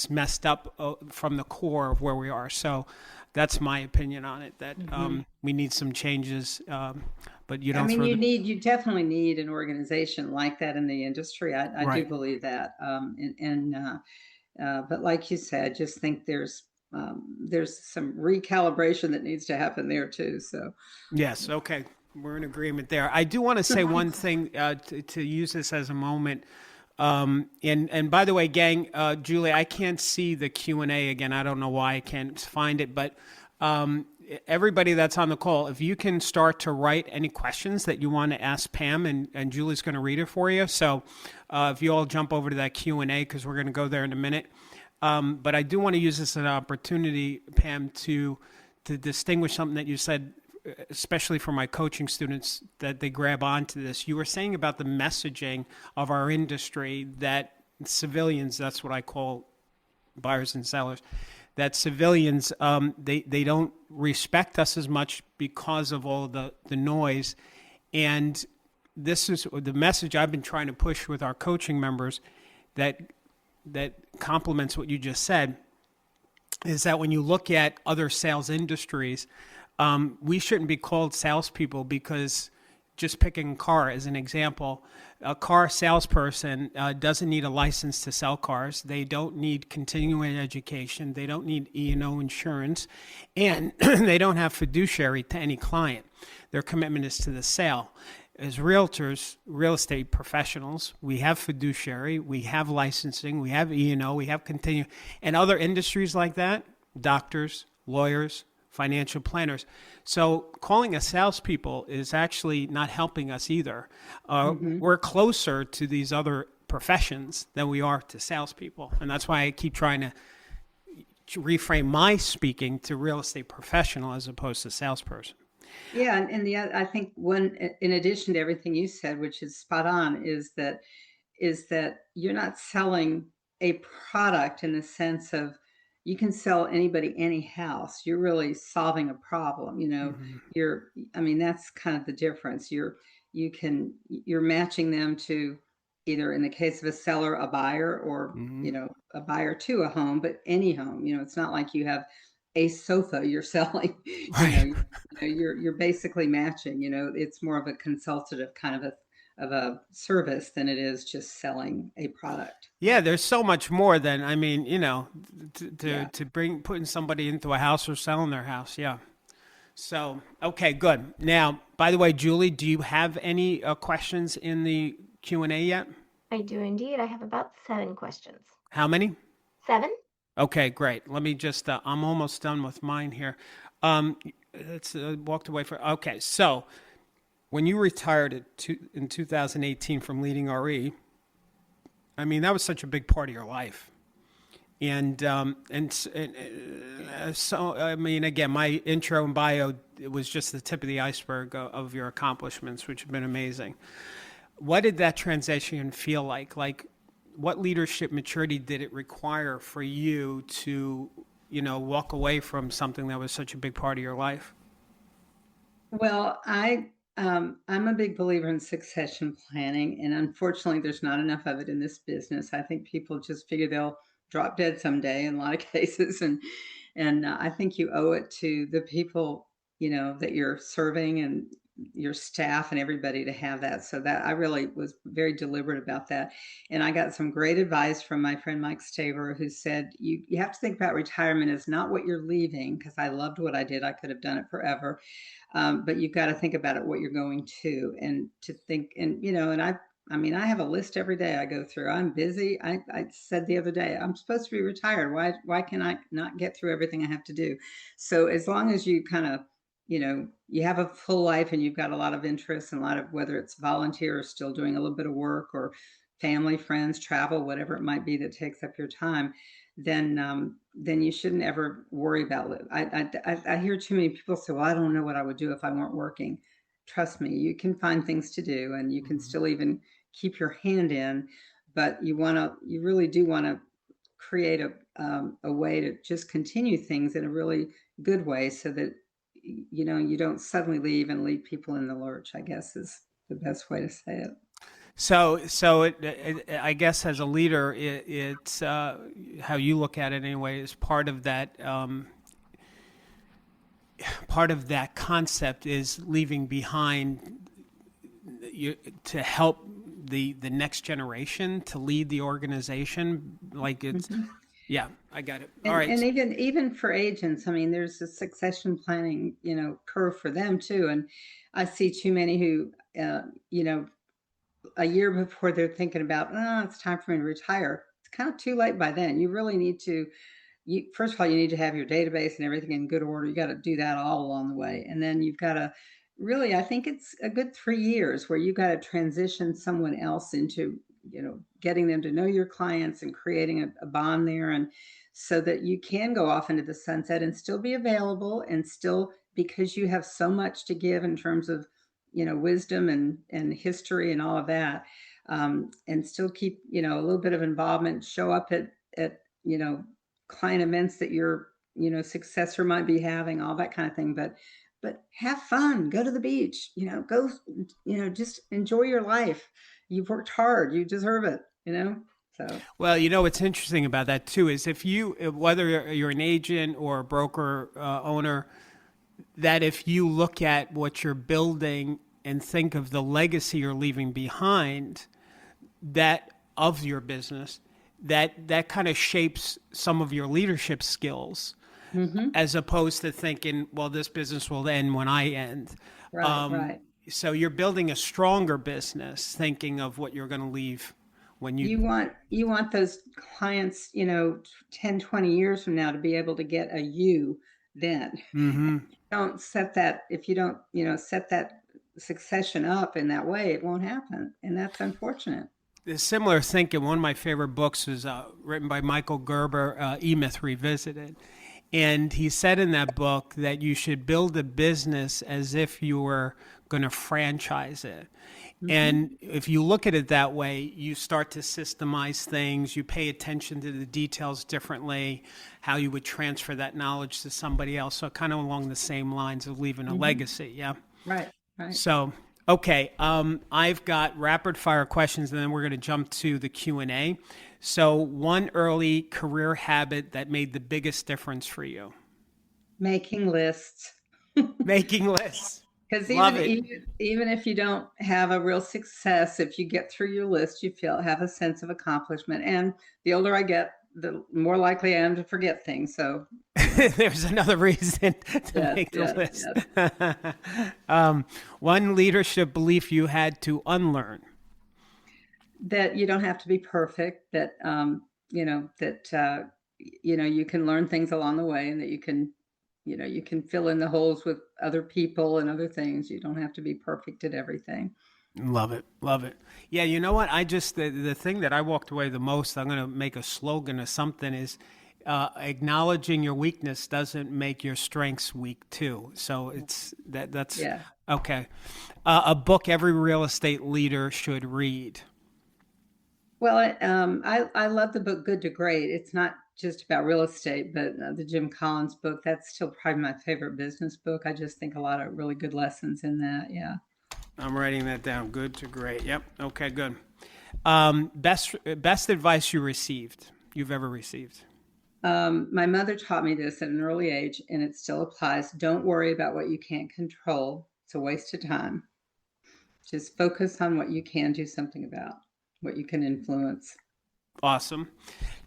messed up from the core of where we are. So that's my opinion on it, that we need some changes. But you don't. You definitely need an organization like that in the industry. I Right. do believe that. But like you said, just think there's some recalibration that needs to happen there too. So yes, okay, we're in agreement there. I do want to say one thing to use this as a moment. And by the way, gang, Julie, I can't see the Q&A again. I don't know why I can't find it, but everybody that's on the call, if you can start to write any questions that you want to ask Pam, and Julie's going to read it for you. So if you all jump over to that Q&A, because we're going to go there in a minute. But I do want to use this as an opportunity, Pam, to distinguish something that you said, especially for my coaching students, that they grab onto this. You were saying about the messaging of our industry that civilians, that's what I call buyers and sellers, that civilians, they don't respect us as much because of all the noise. And this is the message I've been trying to push with our coaching members that complements what you just said, is that when you look at other sales industries, we shouldn't be called salespeople, because just picking a car as an example, a car salesperson doesn't need a license to sell cars. They don't need continuing education. They don't need E&O insurance, and they don't have fiduciary to any client. Their commitment is to the sale. As realtors, real estate professionals, we have fiduciary, we have licensing, we have E&O, we have and other industries like that, doctors, lawyers, financial planners. So calling us salespeople is actually not helping us either. We're closer to these other professions than we are to salespeople. And that's why I keep trying to reframe my speaking to real estate professional as opposed to salesperson. Yeah, and I think one, in addition to everything you said, which is spot on, is that you're not selling a product in the sense of you can sell anybody any house. You're really solving a problem. That's kind of the difference. You're matching them to either, in the case of a seller, a buyer, or a buyer to a home, but any home. It's not like you have a sofa you're selling. Right. You're basically matching. It's more of a consultative kind of a service than it is just selling a product. Yeah, there's so much more than, putting somebody into a house or selling their house. Yeah. So, okay, good. Now, by the way, Julie, do you have any questions in the Q&A yet? I do indeed. I have about 7 questions. How many? 7. Okay, great. Let me just, I'm almost done with mine here. It's walked away for, okay. So when you retired in 2018 from LeadingRE, that was such a big part of your life. And so, again, my intro and bio, it was just the tip of the iceberg of your accomplishments, which have been amazing. What did that transition feel like? Like, what leadership maturity did it require for you to, walk away from something that was such a big part of your life? Well, I'm a big believer in succession planning, and unfortunately, there's not enough of it in this business. I think people just figure they'll drop dead someday in a lot of cases, and I think you owe it to the people, that you're serving, and your staff and everybody to have that. So that I really was very deliberate about that. And I got some great advice from my friend Mike Staver, who said, you have to think about retirement as not what you're leaving, because I loved what I did. I could have done it forever. But you've got to think about it, what you're going to, and to think, and, and I have a list every day I go through. I'm busy. I said the other day, I'm supposed to be retired. Why can I not get through everything I have to do? So as long as you kind of, you have a full life and you've got a lot of interests and a lot of, whether it's volunteer or still doing a little bit of work or family, friends, travel, whatever it might be that takes up your time, then you shouldn't ever worry about it. I hear too many people say, well, I don't know what I would do if I weren't working. Trust me, you can find things to do, and you can still even keep your hand in, but you really do want to create a way to just continue things in a really good way, so that you don't suddenly leave and leave people in the lurch, I guess is the best way to say it. So I guess as a leader, it's how you look at it anyway, is part of that concept is leaving behind to help the next generation to lead the organization. Like it's, yeah, I got it. All right. And even for agents, there's a succession planning, curve for them too. And I see too many who, a year before they're thinking about, oh, it's time for me to retire, it's kind of too late by then. You really need to, first of all, you need to have your database and everything in good order. You got to do that all along the way. And then you've got to really, I think it's a good 3 years where you got to transition someone else into, getting them to know your clients and creating a bond there. And so that you can go off into the sunset and still be available, and still, because you have so much to give in terms of, wisdom and history and all of that, and still keep, a little bit of involvement, show up at client events that your, successor might be having, all that kind of thing. But have fun, go to the beach, go, just enjoy your life. You've worked hard, you deserve it, So. Well, what's interesting about that too is whether you're an agent or a broker owner, that if you look at what you're building and think of the legacy you're leaving behind, that of your business, that kind of shapes some of your leadership skills, as opposed to thinking, well, this business will end when I end. Right. So you're building a stronger business, thinking of what you're going to leave when you want those clients, 10, 20 years from now to be able to get a you then. Don't set that, if you don't, set that succession up in that way, it won't happen. And that's unfortunate. The similar thinking, one of my favorite books is written by Michael Gerber, E-Myth Revisited. And he said in that book that you should build a business as if you were going to franchise it. And if you look at it that way, you start to systemize things, you pay attention to the details differently, how you would transfer that knowledge to somebody else. So kind of along the same lines of leaving a legacy. Yeah. Right. So, okay. I've got rapid fire questions, and then we're going to jump to the Q&A. So one early career habit that made the biggest difference for you? Making lists. Making lists. Because even if you don't have a real success, if you get through your list, you have a sense of accomplishment. And the older I get, the more likely I am to forget things. So there's another reason to make the list. Yes. One leadership belief you had to unlearn? That you don't have to be perfect. That you can learn things along the way, and that you can fill in the holes with other people and other things. You don't have to be perfect at everything. Love it. Yeah, you know what? The thing that I walked away the most, I'm going to make a slogan or something, is acknowledging your weakness doesn't make your strengths weak too. So that's okay. A book every real estate leader should read. Well, I love the book Good to Great. It's not just about real estate, but the Jim Collins book, that's still probably my favorite business book. I just think a lot of really good lessons in that. Yeah. I'm writing that down. Good to Great. Yep. Okay, good. Best advice you've ever received? My mother taught me this at an early age, and it still applies. Don't worry about what you can't control. It's a waste of time. Just focus on what you can do something about, what you can influence. Awesome.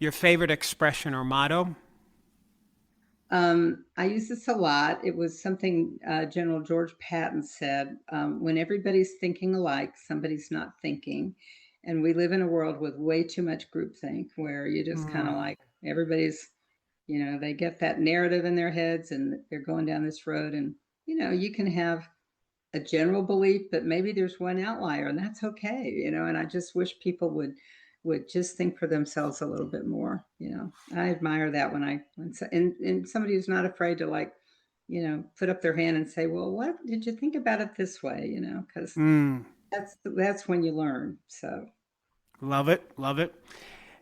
Your favorite expression or motto? I use this a lot. It was something General George Patton said, when everybody's thinking alike, somebody's not thinking. And we live in a world with way too much groupthink, where you just kind of like, everybody's, they get that narrative in their heads and they're going down this road. And, you can have a general belief, but maybe there's one outlier, and that's okay, and I just wish people would just think for themselves a little bit more. I admire that when somebody who's not afraid to put up their hand and say, well, what did you think about it this way? Because that's when you learn. So love it.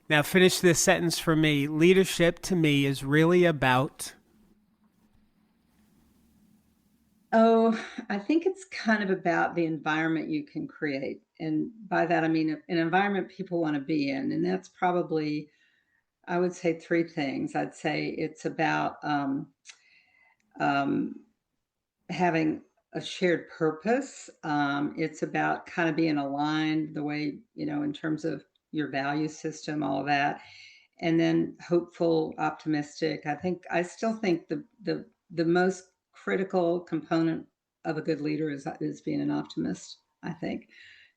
Now finish this sentence for me. Leadership to me is really about. Oh, I think it's kind of about the environment you can create. And by that, I mean an environment people want to be in. And that's probably, I would say, 3 things. I'd say it's about having a shared purpose. It's about kind of being aligned the way, in terms of your value system, all of that. And then hopeful, optimistic. I still think the most critical component of a good leader is being an optimist, I think,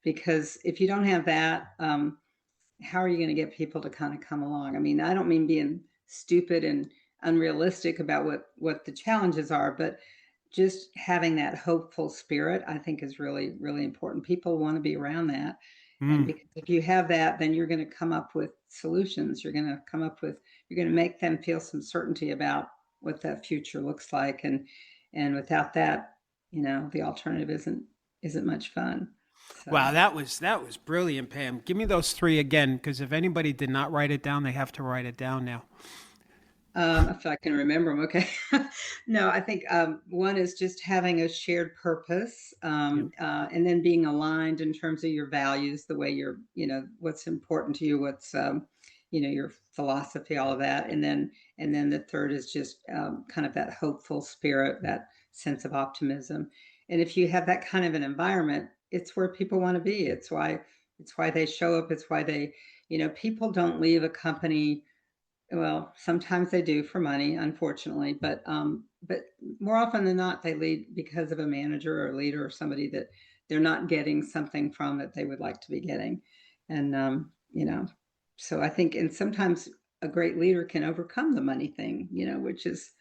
because if you don't have that, how are you going to get people to kind of come along? I mean, I don't mean being stupid and unrealistic about what the challenges are, but just having that hopeful spirit, I think, is really, really important. People want to be around that. And because if you have that, then you're going to come up with solutions. You're going to make them feel some certainty about what that future looks like. And without that, the alternative isn't much fun. So. Wow, that was brilliant, Pam. Give me those 3 again, because if anybody did not write it down, they have to write it down now. If I can remember them, okay. No, I think one is just having a shared purpose, and then being aligned in terms of your values, the way you're, what's important to you, what's, your philosophy, all of that, and then the third is just kind of that hopeful spirit, that sense of optimism. And if you have that kind of an environment, it's where people want to be. It's why they show up. It's why they, people don't leave a company. Well, sometimes they do for money, unfortunately, but more often than not, they leave because of a manager or a leader or somebody that they're not getting something from that they would like to be getting. And, so I think, and sometimes a great leader can overcome the money thing, which is,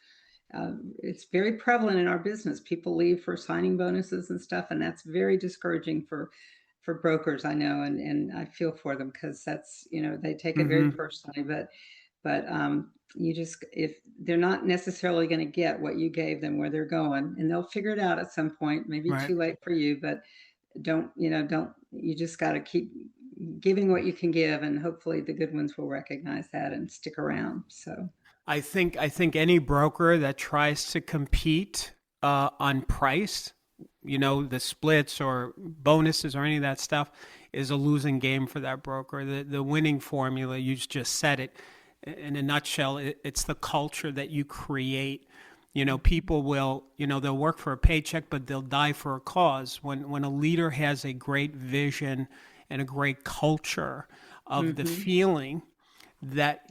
it's very prevalent in our business. People leave for signing bonuses and stuff, and that's very discouraging for brokers, I know, and I feel for them, because that's, they take it very personally, but you just, if they're not necessarily going to get what you gave them where they're going, and they'll figure it out at some point, maybe too late for you, but you just got to keep giving what you can give, and hopefully the good ones will recognize that and stick around. So I think any broker that tries to compete on price, the splits or bonuses or any of that stuff, is a losing game for that broker. The winning formula, you just said it. In a nutshell, it's the culture that you create. People will, they'll work for a paycheck, but they'll die for a cause. When a leader has a great vision and a great culture of the feeling that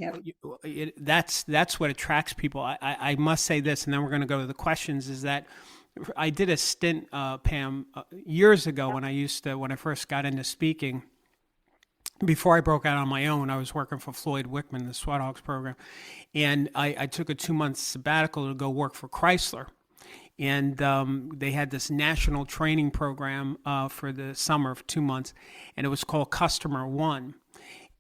that's what attracts people. I must say this, and then we're going to go to the questions, is that I did a stint, Pam, years ago when I first got into speaking. Before I broke out on my own, I was working for Floyd Wickman, the SWAT program, and I took a 2-month sabbatical to go work for Chrysler. And they had this national training program for the summer of 2 months, and it was called Customer One.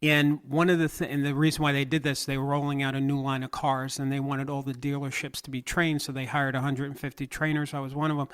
And one of and the reason why they did this, they were rolling out a new line of cars, and they wanted all the dealerships to be trained, so they hired 150 trainers. I was one of them.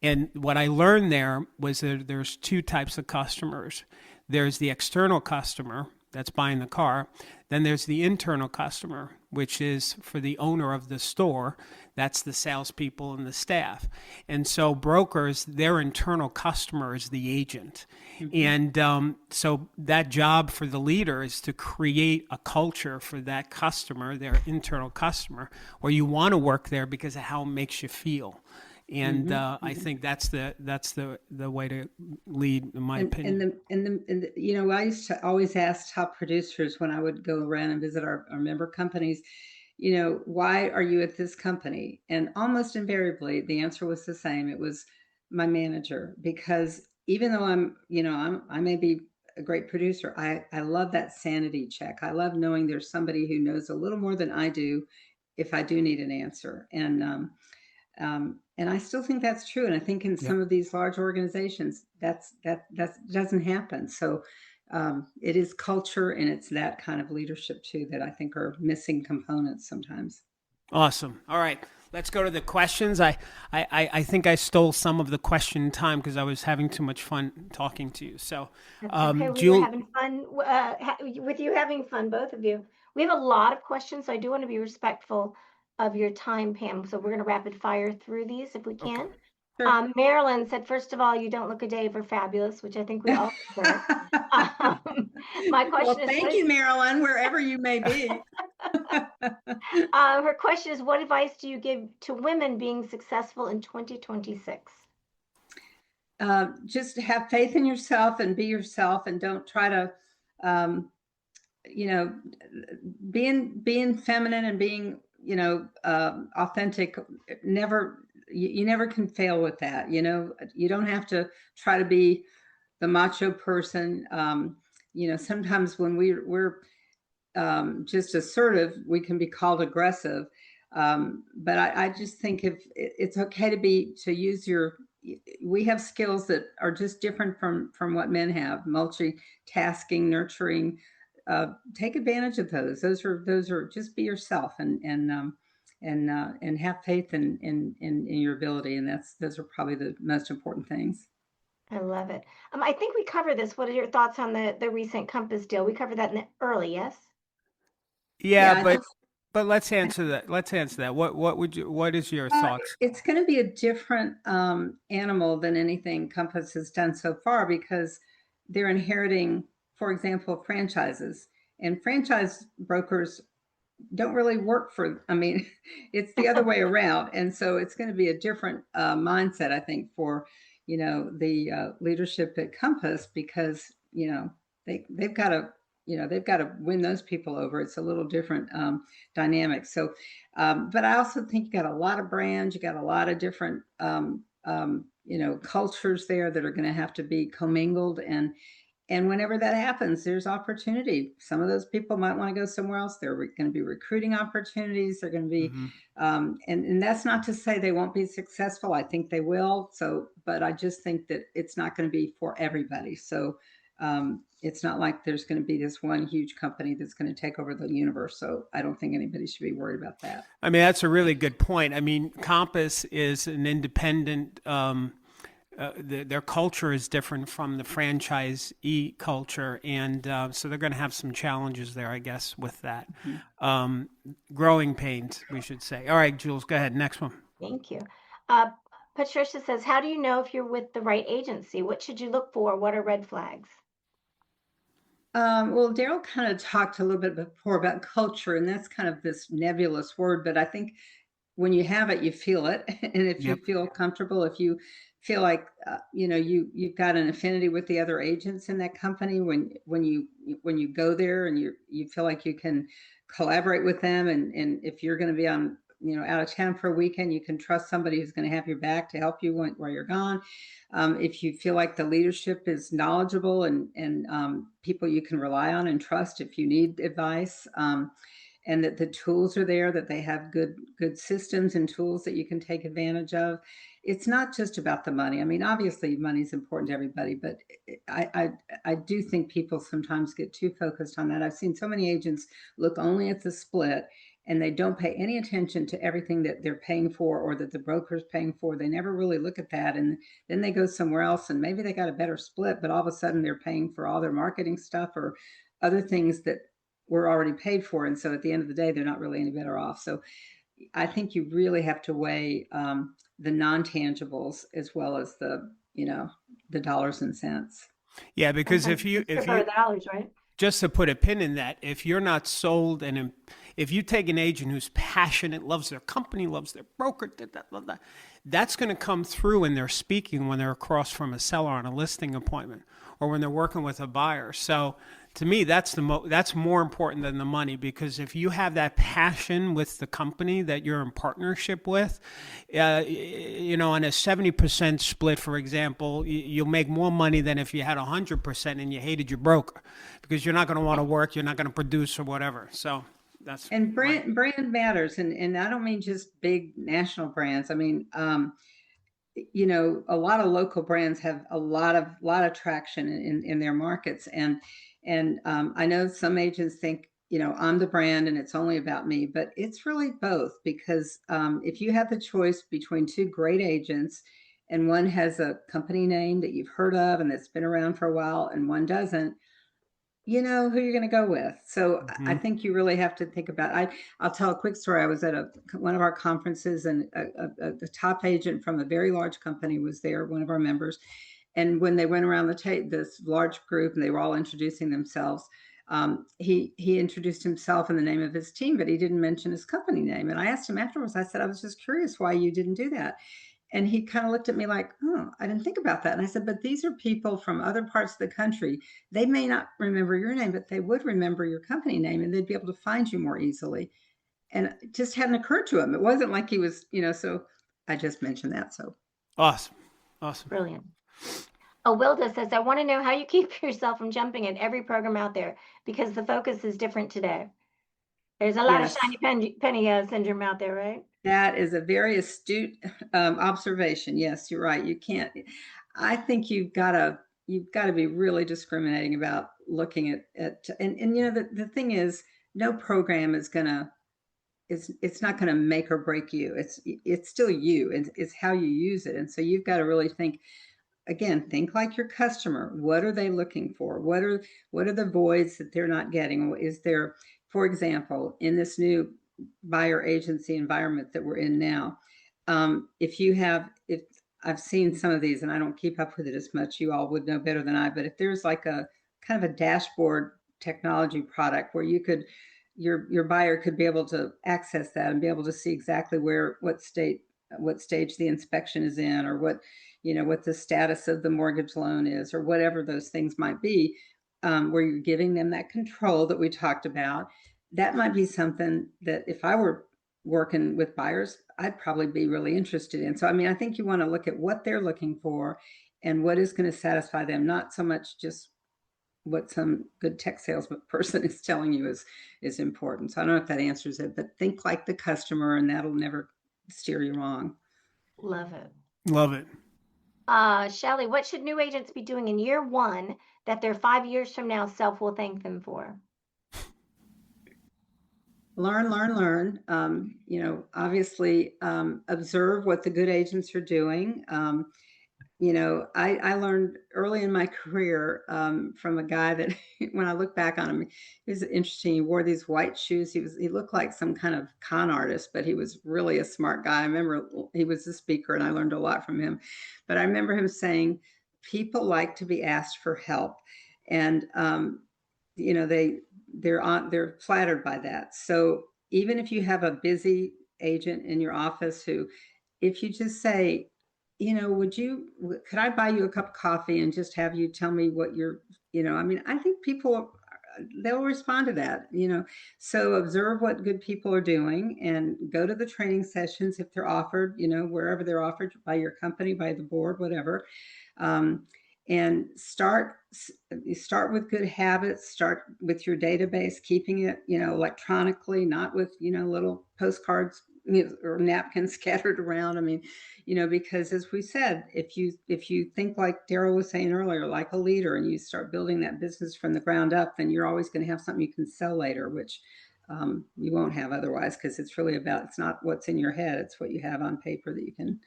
And what I learned there was that there's 2 types of customers. There's the external customer that's buying the car. Then there's the internal customer, which is for the owner of the store. That's the salespeople and the staff. And so brokers, their internal customer is the agent. And so that job for the leader is to create a culture for that customer, their internal customer, where you want to work there because of how it makes you feel. And I think that's the way to lead, in my opinion. And I used to always ask top producers when I would go around and visit our member companies, why are you at this company? And almost invariably, the answer was the same. It was my manager, because even though I may be a great producer, I love that sanity check. I love knowing there's somebody who knows a little more than I do if I do need an answer. And I still think that's true. And I think in some of these large organizations, that doesn't happen. So it is culture, and it's that kind of leadership too that I think are missing components sometimes. Awesome. All right, let's go to the questions. I think I stole some of the question time because I was having too much fun talking to you. So, okay. We were having fun with you, having fun, both of you. We have a lot of questions, so I do want to be respectful of your time, Pam. So we're going to rapid fire through these if we can. Okay. Sure. Marilyn said, first of all, you don't look a day over fabulous, which I think we all said. My question is, thank you, Marilyn, wherever you may be. Her question is, what advice do you give to women being successful in 2026? Just have faith in yourself and be yourself, and don't try to, being feminine and being, authentic. You never can fail with that. You don't have to try to be the macho person. Sometimes when we're just assertive, we can be called aggressive. But I just think if it's okay to use we have skills that are just different from what men have: multitasking, nurturing. Take advantage of those. Those are just be yourself and have faith in your ability. And those are probably the most important things. I love it. I think we covered this. What are your thoughts on the recent Compass deal? We covered that in the early, yes? Yeah, but let's answer that. What is your thoughts? It's going to be a different animal than anything Compass has done so far, because they're inheriting, for example, franchises, and franchise brokers don't really work it's the other way around. And so it's going to be a different mindset, I think, for, the leadership at Compass, because, they've got to win those people over. It's a little different dynamic. So, but I also think you got a lot of brands, you got a lot of different, cultures there that are going to have to be commingled. And whenever that happens, there's opportunity. Some of those people might want to go somewhere else. There are going to be recruiting opportunities. They're going to be, and that's not to say they won't be successful. I think they will. So, but I just think that it's not going to be for everybody. So it's not like there's going to be this one huge company that's going to take over the universe. So I don't think anybody should be worried about that. I mean, that's a really good point. I mean, Compass is an independent, their culture is different from the franchisee culture, and so they're going to have some challenges there, I guess, with that. Growing pains, we should say. All right, Jules, go ahead. Next one. Thank you. Patricia says, how do you know if you're with the right agency? What should you look for? What are red flags? Well, Darryl kind of talked a little bit before about culture, and that's kind of this nebulous word, but I think when you have it, you feel it. And if you feel comfortable, if you feel like you've got an affinity with the other agents in that company, when you go there and you feel like you can collaborate with them, and if you're going to be on out of town for a weekend, you can trust somebody who's going to have your back to help you while you're gone. If you feel like the leadership is knowledgeable and people you can rely on and trust if you need advice, and that the tools are there, that they have good systems and tools that you can take advantage of. It's not just about the money. I mean, obviously money is important to everybody, but I do think people sometimes get too focused on that. I've seen so many agents look only at the split, and they don't pay any attention to everything that they're paying for or that the broker's paying for. They never really look at that. And then they go somewhere else and maybe they got a better split, but all of a sudden they're paying for all their marketing stuff or other things that were already paid for. And so at the end of the day, they're not really any better off. So I think you really have to weigh the non-tangibles as well as the dollars and cents. Yeah, because if you dollars, right? Just to put a pin in that, if you're not sold, and if you take an agent who's passionate, loves their company, loves their broker, that's going to come through in their speaking when they're across from a seller on a listing appointment or when they're working with a buyer. So to me, that's more important than the money, because if you have that passion with the company that you're in partnership with, on a 70% split, for example, you'll make more money than if you had 100% and you hated your broker, because you're not going to want to work, you're not going to produce or whatever. So that's brand matters, and I don't mean just big national brands. I mean, a lot of local brands have a lot of traction in their markets, and I know some agents think, I'm the brand and it's only about me, but it's really both, because if you have the choice between two great agents and one has a company name that you've heard of and that's been around for a while and one doesn't, you know who you're going to go with. So I think you really have to think about, I'll tell a quick story. I was at one of our conferences, and a top agent from a very large company was there, one of our members. And when they went around this large group and they were all introducing themselves, he introduced himself in the name of his team, but he didn't mention his company name. And I asked him afterwards, I said, I was just curious why you didn't do that. And he kind of looked at me like, oh, I didn't think about that. And I said, but these are people from other parts of the country. They may not remember your name, but they would remember your company name, and they'd be able to find you more easily. And it just hadn't occurred to him. It wasn't like he was, so I just mentioned that. So awesome. Brilliant. Oh, Wilda says, I want to know how you keep yourself from jumping at every program out there because the focus is different today. There's a lot of Yes. shiny penny syndrome out there, right? That is a very astute observation. Yes, you're right. You can't. I think you've got to be really discriminating about looking at and you know the thing is, no program is gonna it's not going to make or break you. It's still you. It's how you use it, and so you've got to really think. Again, think like your customer. What are they looking for? What are the voids that they're not getting? Is there, for example, in this new buyer agency environment that we're in now, if I've seen some of these and I don't keep up with it as much, you all would know better than I, but if there's like a kind of a dashboard technology product where you could your buyer could be able to access that and be able to see exactly what stage the inspection is in, or what the status of the mortgage loan is, or whatever those things might be, where you're giving them that control that we talked about. That might be something that if I were working with buyers, I'd probably be really interested in. So, I mean, I think you want to look at what they're looking for and what is going to satisfy them, not so much just what some good tech salesperson is telling you is important. So I don't know if that answers it, but think like the customer, and that'll never steer you wrong. Love it. Love it. Shelley, what should new agents be doing in year one that their 5 years from now self will thank them for? Learn. Obviously, observe what the good agents are doing. I learned early in my career from a guy that when I look back on him, he was interesting. He wore these white shoes. He looked like some kind of con artist, but he was really a smart guy. I remember he was a speaker and I learned a lot from him. But I remember him saying, people like to be asked for help. And, they're flattered by that. So even if you have a busy agent in your office if you just say, could I buy you a cup of coffee and just have you tell me what I think they'll respond to that, so observe what good people are doing and go to the training sessions if they're offered, wherever they're offered by your company, by the board, whatever. And start with good habits. Start with your database, keeping it, electronically, not with, little postcards or napkins scattered around. I mean, because as we said, if you think like Darryl was saying earlier, like a leader, and you start building that business from the ground up, then you're always going to have something you can sell later, which you won't have otherwise, because it's not what's in your head, it's what you have on paper that you can,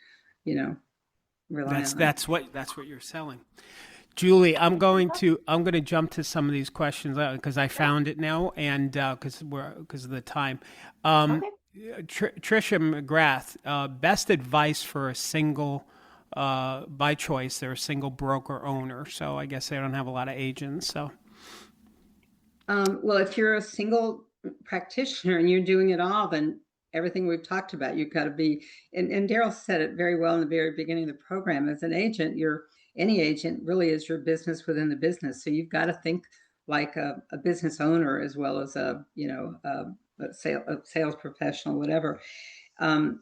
rely on. That's what you're selling. Julie, I'm going to jump to some of these questions because I found it now, and because of the time. Okay. Tricia McGrath, best advice for a single, by choice, they're a single broker owner, so I guess they don't have a lot of agents. So, well, if you're a single practitioner and you're doing it all, then everything we've talked about, you've got to be. And Darryl said it very well in the very beginning of the program. As an agent, any agent really is your business within the business. So you've got to think like a business owner as well as a sales professional, whatever. I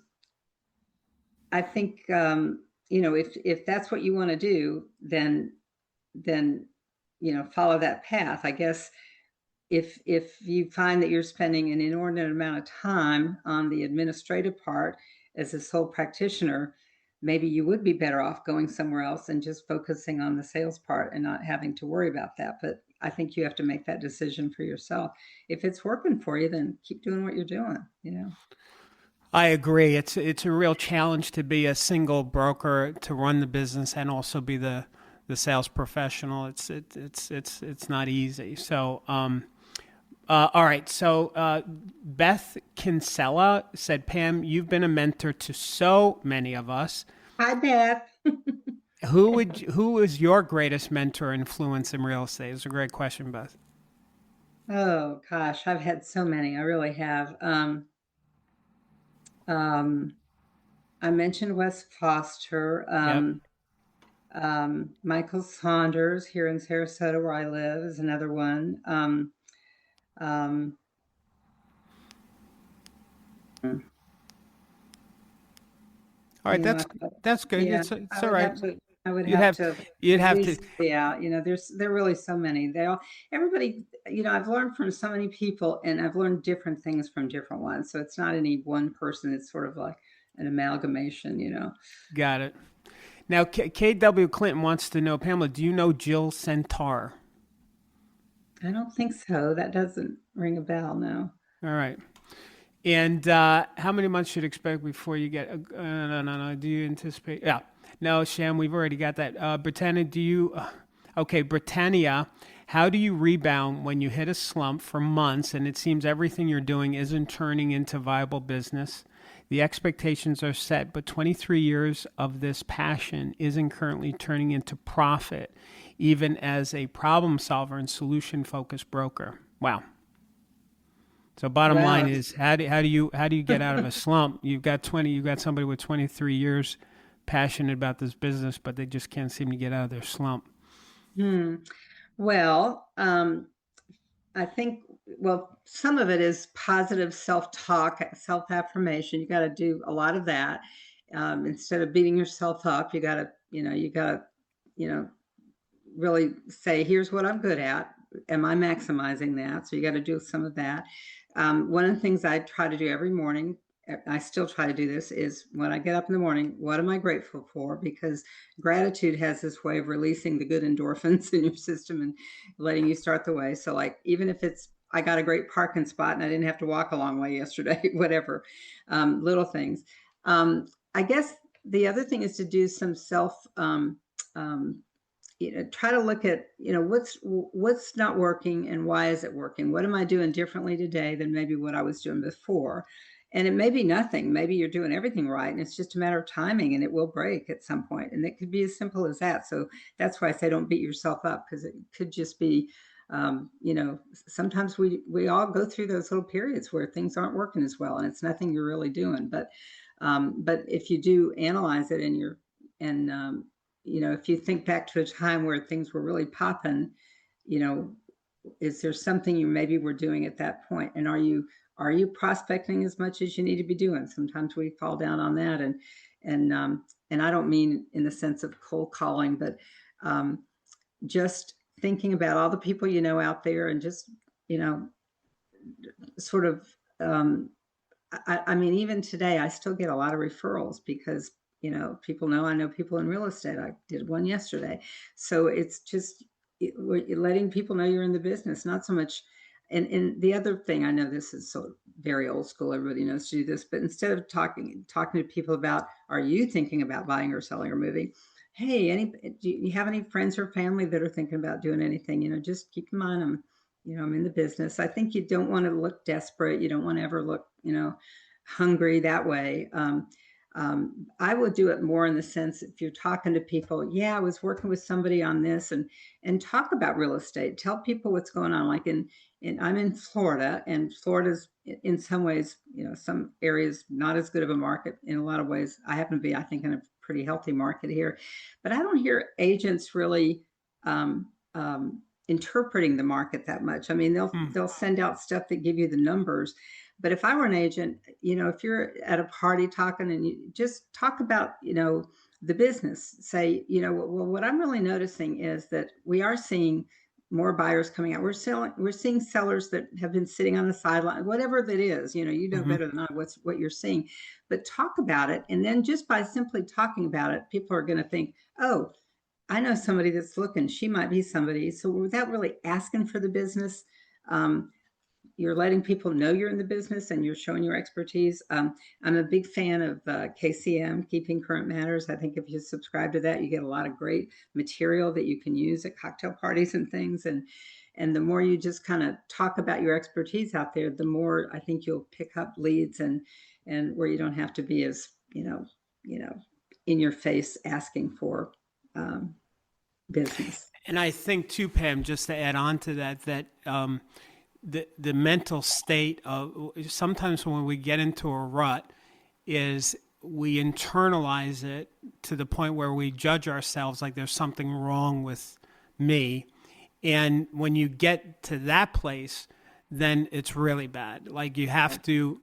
think, if that's what you want to do, then, follow that path. I guess if you find that you're spending an inordinate amount of time on the administrative part as a sole practitioner, maybe you would be better off going somewhere else and just focusing on the sales part and not having to worry about that. But I think you have to make that decision for yourself. If it's working for you, then keep doing what you're doing, I agree. It's a real challenge to be a single broker, to run the business and also be the sales professional. It's not easy. So, all right. So Beth Kinsella said, Pam, you've been a mentor to so many of us. Hi, Beth. Who is your greatest mentor or influence in real estate? It's a great question, Beth. Oh gosh, I've had so many. I really have. I mentioned Wes Foster. Michael Saunders here in Sarasota, where I live, is another one. All right, that's good. Yeah, It's all right. I would have to you'd have at to, least yeah, there are really so many. Everybody, I've learned from so many people, and I've learned different things from different ones. So it's not any one person. It's sort of like an amalgamation. got it. Now, KW Clinton wants to know, Pamela, do you know Jill Centaur? I don't think so. That doesn't ring a bell, no. All right. And how many months should you expect before you get? No. Do you anticipate? Yeah. No, Sham, we've already got that. Britannia, okay, Britannia, how do you rebound when you hit a slump for months and it seems everything you're doing isn't turning into viable business? The expectations are set, but 23 years of this passion isn't currently turning into profit, even as a problem solver and solution-focused broker. Wow. So bottom line is, how do you get out of a slump? You've got somebody with 23 years passionate about this business, but they just can't seem to get out of their slump. Well, I think, some of it is positive self-talk, self-affirmation. You got to do a lot of that. Instead of beating yourself up, you got to, really say, here's what I'm good at. Am I maximizing that? So you got to do some of that. One of the things I try to do every morning, I still try to do this, is when I get up in the morning, what am I grateful for? Because gratitude has this way of releasing the good endorphins in your system and letting you start the way. So like, even if I got a great parking spot and I didn't have to walk a long way yesterday, whatever, little things. I guess the other thing is to do some try to look at, what's not working and why is it working? What am I doing differently today than maybe what I was doing before? And it may be nothing. Maybe you're doing everything right, and it's just a matter of timing, and it will break at some point. And it could be as simple as that. So that's why I say don't beat yourself up, because it could just be, sometimes we all go through those little periods where things aren't working as well, and it's nothing you're really doing. But if you do analyze it if you think back to a time where things were really popping, is there something you maybe were doing at that point? And are you prospecting as much as you need to be doing? Sometimes we fall down on that, and I don't mean in the sense of cold calling, but just thinking about all the people out there, and just sort of. I mean, even today, I still get a lot of referrals because people know I know people in real estate. I did one yesterday, so it's just letting people know you're in the business, not so much. And the other thing, I know this is so very old school, everybody knows to do this, but instead of talking to people about, are you thinking about buying or selling or moving? Hey, do you have any friends or family that are thinking about doing anything? Just keep in mind, I'm in the business. I think you don't want to look desperate. You don't want to ever look, hungry that way. I would do it more in the sense, if you're talking to people, I was working with somebody on this, and talk about real estate. Tell people what's going on. Like I'm in Florida, and Florida's in some ways, some areas not as good of a market. In a lot of ways, I happen to be, I think, in a pretty healthy market here, but I don't hear agents really interpreting the market that much. I mean, they'll send out stuff that give you the numbers. But if I were an agent, if you're at a party talking, and you just talk about, the business, say, well, what I'm really noticing is that we are seeing more buyers coming out. We're seeing sellers that have been sitting on the sideline, whatever that is, better than I what you're seeing, but talk about it. And then just by simply talking about it, people are going to think, oh, I know somebody that's looking, she might be somebody. So without really asking for the business, you're letting people know you're in the business, and you're showing your expertise. I'm a big fan of KCM, Keeping Current Matters. I think if you subscribe to that, you get a lot of great material that you can use at cocktail parties and things. And the more you just kind of talk about your expertise out there, the more I think you'll pick up leads, and where you don't have to be as, in your face asking for business. And I think too, Pam, just to add on to that, the mental state of sometimes when we get into a rut is we internalize it to the point where we judge ourselves like there's something wrong with me. And when you get to that place, then it's really bad. Like you have to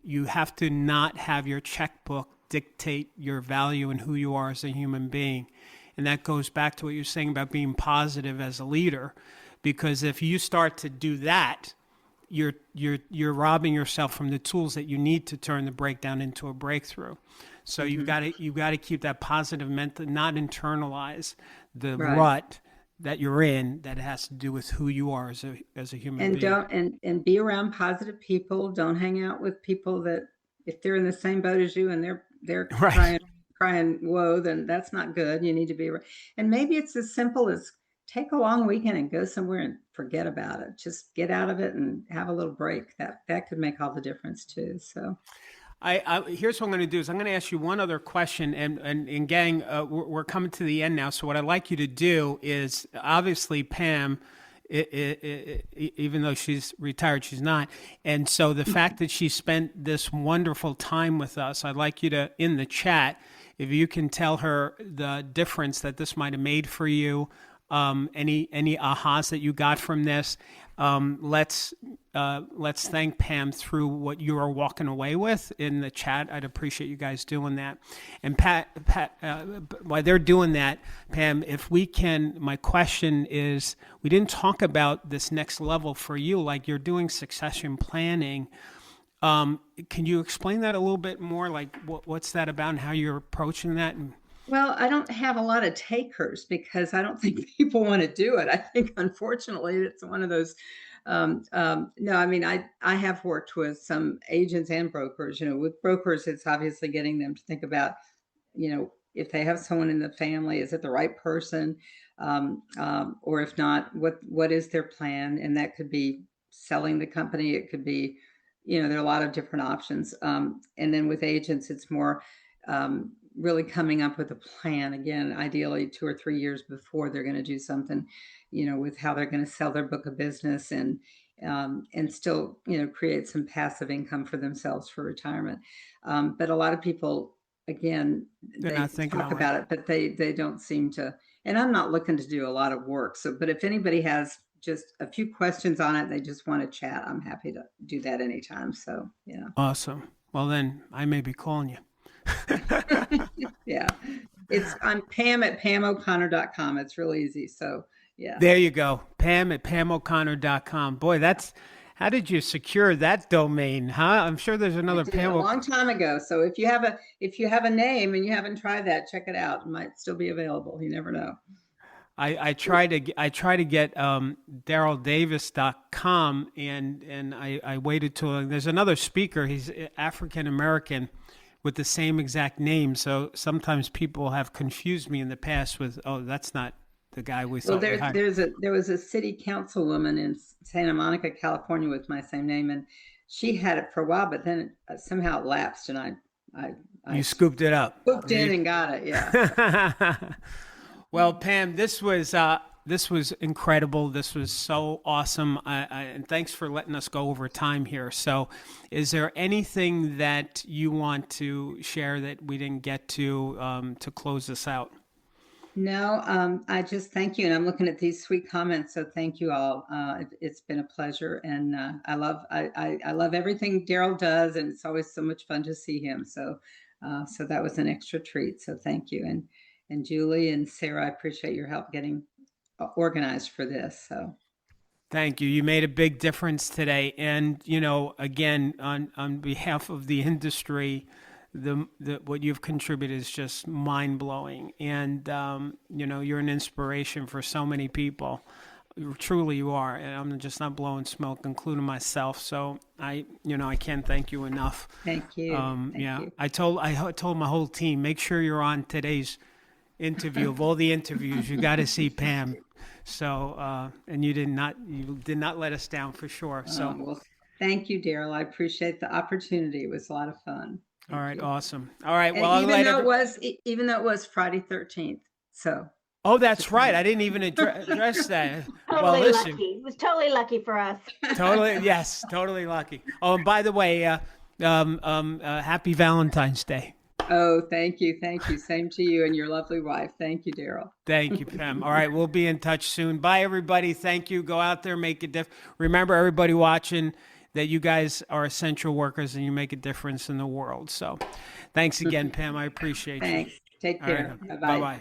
not have your checkbook dictate your value and who you are as a human being. And that goes back to what you're saying about being positive as a leader, because if you start to do that, you're robbing yourself from the tools that you need to turn the breakdown into a breakthrough. So you've got to keep that positive mental, not internalize the rut that you're in that has to do with who you are as a human being. And be around positive people. Don't hang out with people that, if they're in the same boat as you and they're crying woe, then that's not good. You need to be around. And maybe it's as simple as take a long weekend and go somewhere and forget about it. Just get out of it and have a little break. That could make all the difference too. So here's what I'm going to do is I'm going to ask you one other question, and gang, we're coming to the end now. So what I'd like you to do is, obviously Pam, even though she's retired, she's not. And so the fact that she spent this wonderful time with us, I'd like you to, in the chat, if you can tell her the difference that this might have made for you, any ahas that you got from this. Let's thank Pam through what you are walking away with in the chat. I'd appreciate you guys doing that. And Pat, while they're doing that, Pam, if we can, my question is, we didn't talk about this next level for you, like you're doing succession planning. Can you explain that a little bit more? Like what's that about and how you're approaching that? Well, I don't have a lot of takers because I don't think people want to do it. I think, unfortunately, it's one of those. No, I mean, I have worked with some agents and brokers. With brokers, it's obviously getting them to think about, if they have someone in the family, is it the right person? Or if not, what is their plan? And that could be selling the company. It could be, there are a lot of different options. And then with agents, it's more really coming up with a plan, again, ideally 2 or 3 years before they're going to do something, with how they're going to sell their book of business and still, create some passive income for themselves for retirement. But a lot of people, again, they talk about it, but they don't seem to, and I'm not looking to do a lot of work. So, but if anybody has just a few questions on it, they just want to chat, I'm happy to do that anytime. So, yeah. Awesome. Well, then I may be calling you. Yeah, I'm Pam at PamO'Connor.com. It's real easy. So yeah, there you go. Pam at PamO'Connor.com. Boy, how did you secure that domain? Huh? I'm sure there's another Pam. A long time ago. So if you have a name and you haven't tried that, check it out. It might still be available. You never know. I try to get DarrylDavis.com and I waited till there's another speaker. He's African American with the same exact name. So sometimes people have confused me in the past with, that's not the guy we saw. Well, there was a city councilwoman in Santa Monica, California with my same name, and she had it for a while, but then somehow it lapsed, and I you scooped it up. Scooped in and got it, yeah. Well, Pam, this was incredible. This was so awesome. And thanks for letting us go over time here. So is there anything that you want to share that we didn't get to close this out? No, I just thank you. And I'm looking at these sweet comments. So thank you all. It's been a pleasure. And I love everything Darryl does. And it's always so much fun to see him. So that was an extra treat. So thank you. And Julie and Sarah, I appreciate your help getting organized for this. So thank you. You made a big difference today. And, again, on behalf of the industry, what you've contributed is just mind blowing. And, you're an inspiration for so many people. Truly you are. And I'm just not blowing smoke, including myself. So I can't thank you enough. Thank you. Thank you. I told my whole team, make sure you're on today's interview. Of all the interviews, you got to see Pam. So, and you did not let us down for sure. So, well, thank you, Darryl. I appreciate the opportunity. It was a lot of fun. All right. Awesome. All right. Well, even though it was Friday 13th. So. Oh, that's right. I didn't even address that. Totally lucky. It was totally lucky for us. Totally. Yes. Totally lucky. Oh, and by the way, happy Valentine's Day. Oh, thank you. Thank you. Same to you and your lovely wife. Thank you, Darryl. Thank you, Pam. All right. We'll be in touch soon. Bye, everybody. Thank you. Go out there, make a difference. Remember, everybody watching, that you guys are essential workers and you make a difference in the world. So thanks again, Pam. I appreciate you. Thanks. Take care. Right. Bye-bye. Bye-bye.